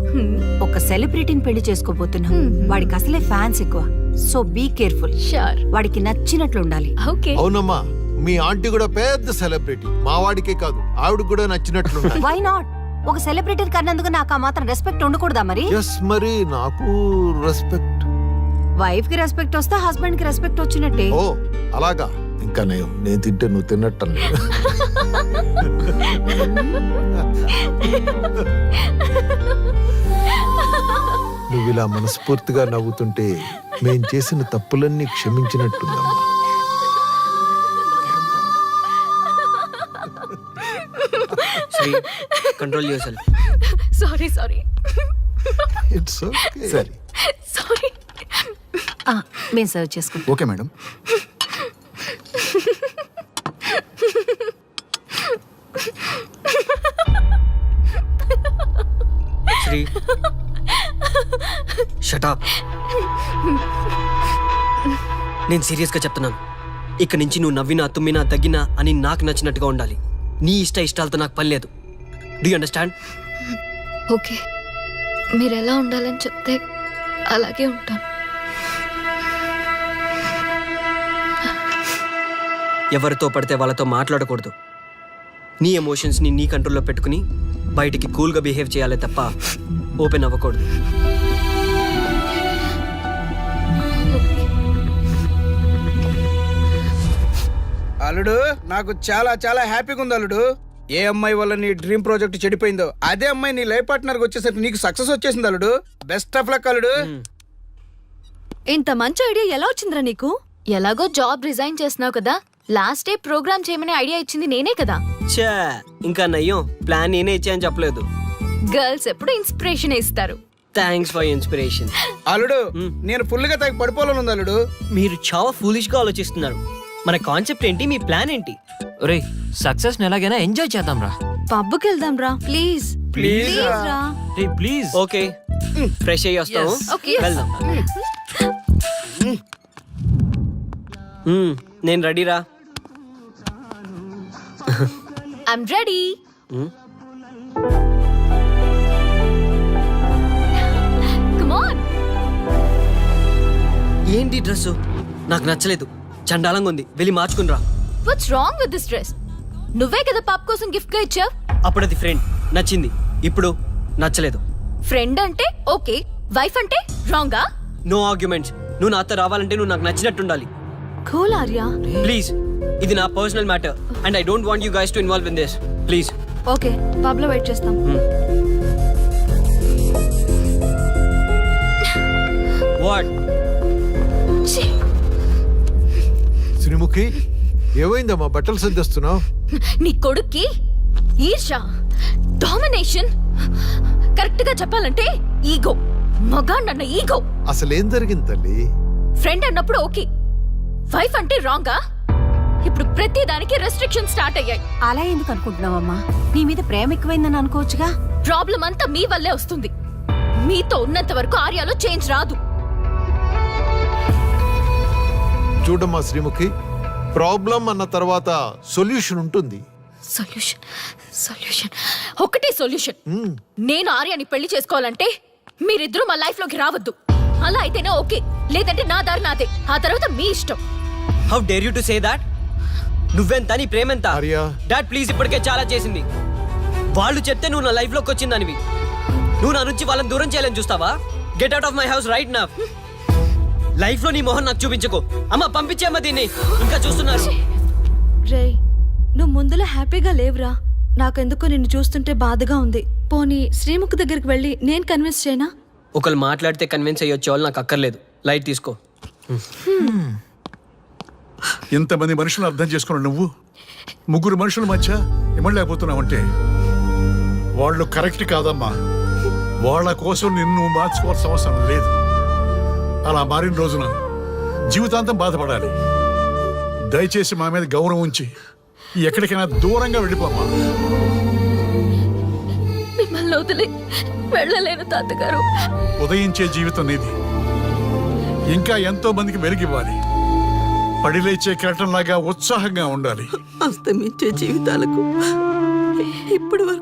ఒక సెలబ్రిటీని పెళ్లి చేసుకోబోతున్నాం. వాడికి అసలే ఫ్యాన్స్ ఎక్కువ. So be careful. షూర్. వాడికి నచ్చినట్లు ఉండాలి. ఓకే. అవునమ్మా, మీ ఆంటీ కూడా పెద్ద సెలబ్రిటీ. మా వాడికే కాదు, ఆవిడ కూడా నచ్చినట్లు వై నాట్? ఒక సెలబ్రిటీ కన్నందుకు నాకు ఆ మాత్రం రెస్పెక్ట్ ఉండకూడదా మరి? ఎస్, మరి నాకు రెస్పెక్ట్. వైఫ్ కి రెస్పెక్ట్ వస్తే హస్బెండ్ కి రెస్పెక్ట్ వచ్చినట్టే. ఓ అలాగా? ఇంకా నేను తింటే నువ్వు తిన్నట్టు. నువ్వు ఇలా మనస్ఫూర్తిగా నవ్వుతుంటే మేం చేసిన తప్పులన్నీ క్షమించినట్టుందమ్మా. Sri, control yourself. Sorry sorry it's okay. సరే, సారీ. మేము సర్వ్ చేసుకుంటాం. Okay madam. Sri, shut up. నేను సీరియస్గా చెప్తున్నాను. ఇక్కడి నుంచి నువ్వు నవ్వినా తుమ్మినా తగ్గినా అని నాకు నచ్చినట్టుగా ఉండాలి. నీ ఇష్టాలతో నాకు పని లేదు. Do you understand? ఓకే, మీరు ఎలా ఉండాలని చెప్తే అలాగే ఉంటాను. ఎవరితో పడితే వాళ్ళతో మాట్లాడకూడదు. నీ ఎమోషన్స్ని నీ కంట్రోల్లో పెట్టుకుని బయటికి కూల్గా బిహేవ్ చేయాలి తప్ప ఓపెన్ అవ్వకూడదు. అల్లుడు, నాకు చాలా చాలా హ్యాపీగా ఉంది అల్లుడు. ఏ అమ్మాయి వల్ల నీ డ్రీమ్ ప్రాజెక్ట్ చెడిపోయిందో అదే అమ్మాయి నీ లైఫ్ పార్ట్నర్ వచ్చేసరికి నీకు సక్సెస్ వచ్చేసింది అల్లుడు. బెస్ట్ ఆఫ్ లక్ అల్లుడు. ఇంత మంచి ఐడియా ఎలా వచ్చిందిరా నీకు? ఎలాగో జాబ్ రిజైన్ చేస్తున్నావు కదా, లాస్ట్ డే ప్రోగ్రామ్ చేయమని ఐడియా ఇచ్చింది నేనే కదా. చా, ఇంకా నయ్యం, ప్లాన్ నేనే ఇచ్చాయని చెప్పలేదు. గర్ల్స్ ఎప్పుడు ఇన్స్పిరేషన్ ఇస్తారు. Thanks for inspiration. అల్లుడు, నేను ఫుల్ గా తగ్గ పడిపోవాలని ఉంది అల్లుడు. మీరు చాలా ఫూలిష్ గా ఆలోచిస్తున్నారు. మన కాన్సెప్ట్ ఏంటి, మీ ప్లాన్ ఏంటి? ఒరే, సక్సెస్ ని ఎలాగైనా ఎంజాయ్ చేద్దాం రా. పబ్కి వెళ్దాం రా ప్లీజ్. ప్లీజ్ రా. రే ప్లీజ్. ఓకే, ఫ్రెష్ అయ్యి వస్తాము. Okay. వెళ్దాం. నేను రెడీరా. I'm ready. Come on. ఏంటి డ్రెస్? నాకు నచ్చలేదు, చండాలంగా ఉంది. వెళ్ళి మార్చుకునిరా. What's wrong with this dress? నువ్వే కదా పాప్ కోసం గిఫ్ట్ గా ఇచ్చావు. అప్పుడు అది ఫ్రెండ్, నచ్చింది. ఇప్పుడు నచ్చలేదు. ఫ్రెండ్ అంటే ఓకే, వైఫ్ అంటే రాంగా? No arguments. నువ్వు నాతో రావాలంటే నువ్వు నాకు నచ్చినట్టు ఉండాలి. కూల్ ఆర్యా. ప్లీజ్, ఇది నా personal matter and I don't want you guys to involve in this. Please. Okay, pub లో వెయిట్ చేస్తాం. శ్రీముఖి ఏమైందమ్మా బట్టలు సర్దిస్తున్నావు? నీ కొడుక్కి ఈర్ష, డామినేషన్, కరెక్ట్ గా చెప్పాలంటే ఈగో. మగాండన్న ఈగో. అసలేం జరిగింది తల్లి? ఫ్రెండ్ అన్నప్పుడు ఓకే, వైఫ్ అంటే రాంగా? ఇప్పుడు ప్రతి దానికి రెస్ట్రిక్షన్ స్టార్ట్ అయ్యాయి. అలా ఎందుకు అనుకుంటున్నావమ్మా? నీ మీద ప్రేమ ఎక్కువైందని అనుకోవచ్చుగా. ప్రాబ్లం అంతా మీ వల్లే వస్తుంది. మీతో ఉన్నంత వరకు ఆర్యాలో చేంజ్ రాదు. చూడమ్మా శ్రీముఖి, ప్రాబ్లం అన్న తర్వాత సొల్యూషన్ ఉంటుంది. సొల్యూషన్ సొల్యూషన్ ఒకటే సొల్యూషన్. నేను ఆర్యాని పెళ్లి చేసుకోవాలంటే మీరిద్దరూ మా లైఫ్ లోకి రావద్దు. అలా అయితేనే ఓకే, లేదంటే నా దారి నాదే. ఆ తర్వాత మీ ఇష్టం. How dare you to say that? నువ్వెంత నీ ప్రేమెంత? ఆర్యా డాడ్ ప్లీజ్, ఇప్పటికే చాలా చేసింది. వాళ్ళు చెప్తే నువ్వు నా లైఫ్ లోకి వచ్చిందనివి. నువ్వు నా నుంచి వాళ్ళని దూరం చేయాలని చూస్తావా? Get out of my house right now. Life లో నీ మొహం నాకు చూపించకు. అమ్మ పంపించేమ్మా దీన్ని, ఇంకా చూస్తున్నారు. రే, నువ్వు ముందులో హ్యాపీగా లేవురా. నాకెందుకో నిన్ను చూస్తుంటే బాధగా ఉంది. పోనీ శ్రీముఖ్ దగ్గరికి వెళ్ళి నేను కన్విన్స్ చేయనా? ఒకళ్ళు మాట్లాడితే కన్విన్స్ అయ్యొచ్చే వాళ్ళు నాకు అక్కర్లేదు. లైట్ తీసుకో. ఇంతమంది మనుషులు అర్థం చేసుకున్న నువ్వు ముగ్గురు మనుషుల మధ్య ఇమ్మలేకపోతున్నావంటే వాళ్ళు కరెక్ట్ కాదమ్మా. వాళ్ళ కోసం నిన్ను మార్చుకోవాల్సిన అవసరం లేదు. అలా మారిన రోజున జీవితాంతం బాధపడాలి. దయచేసి మా మీద గౌరవం ఉంచి ఎక్కడికైనా దూరంగా వెళ్ళిపోమ్మా. మిమ్మల్ని వదిలి వెళ్ళలేను తాతగారు. ఉదయించే జీవితం నీది. ఇంకా ఎంతో మందికి వెలిగివ్వాలి. పడిలేచే కెరటంలాగా ఉత్సాహంగా ఉండాలి. అస్తమించే జీవితాలకు ఇప్పటి వరకు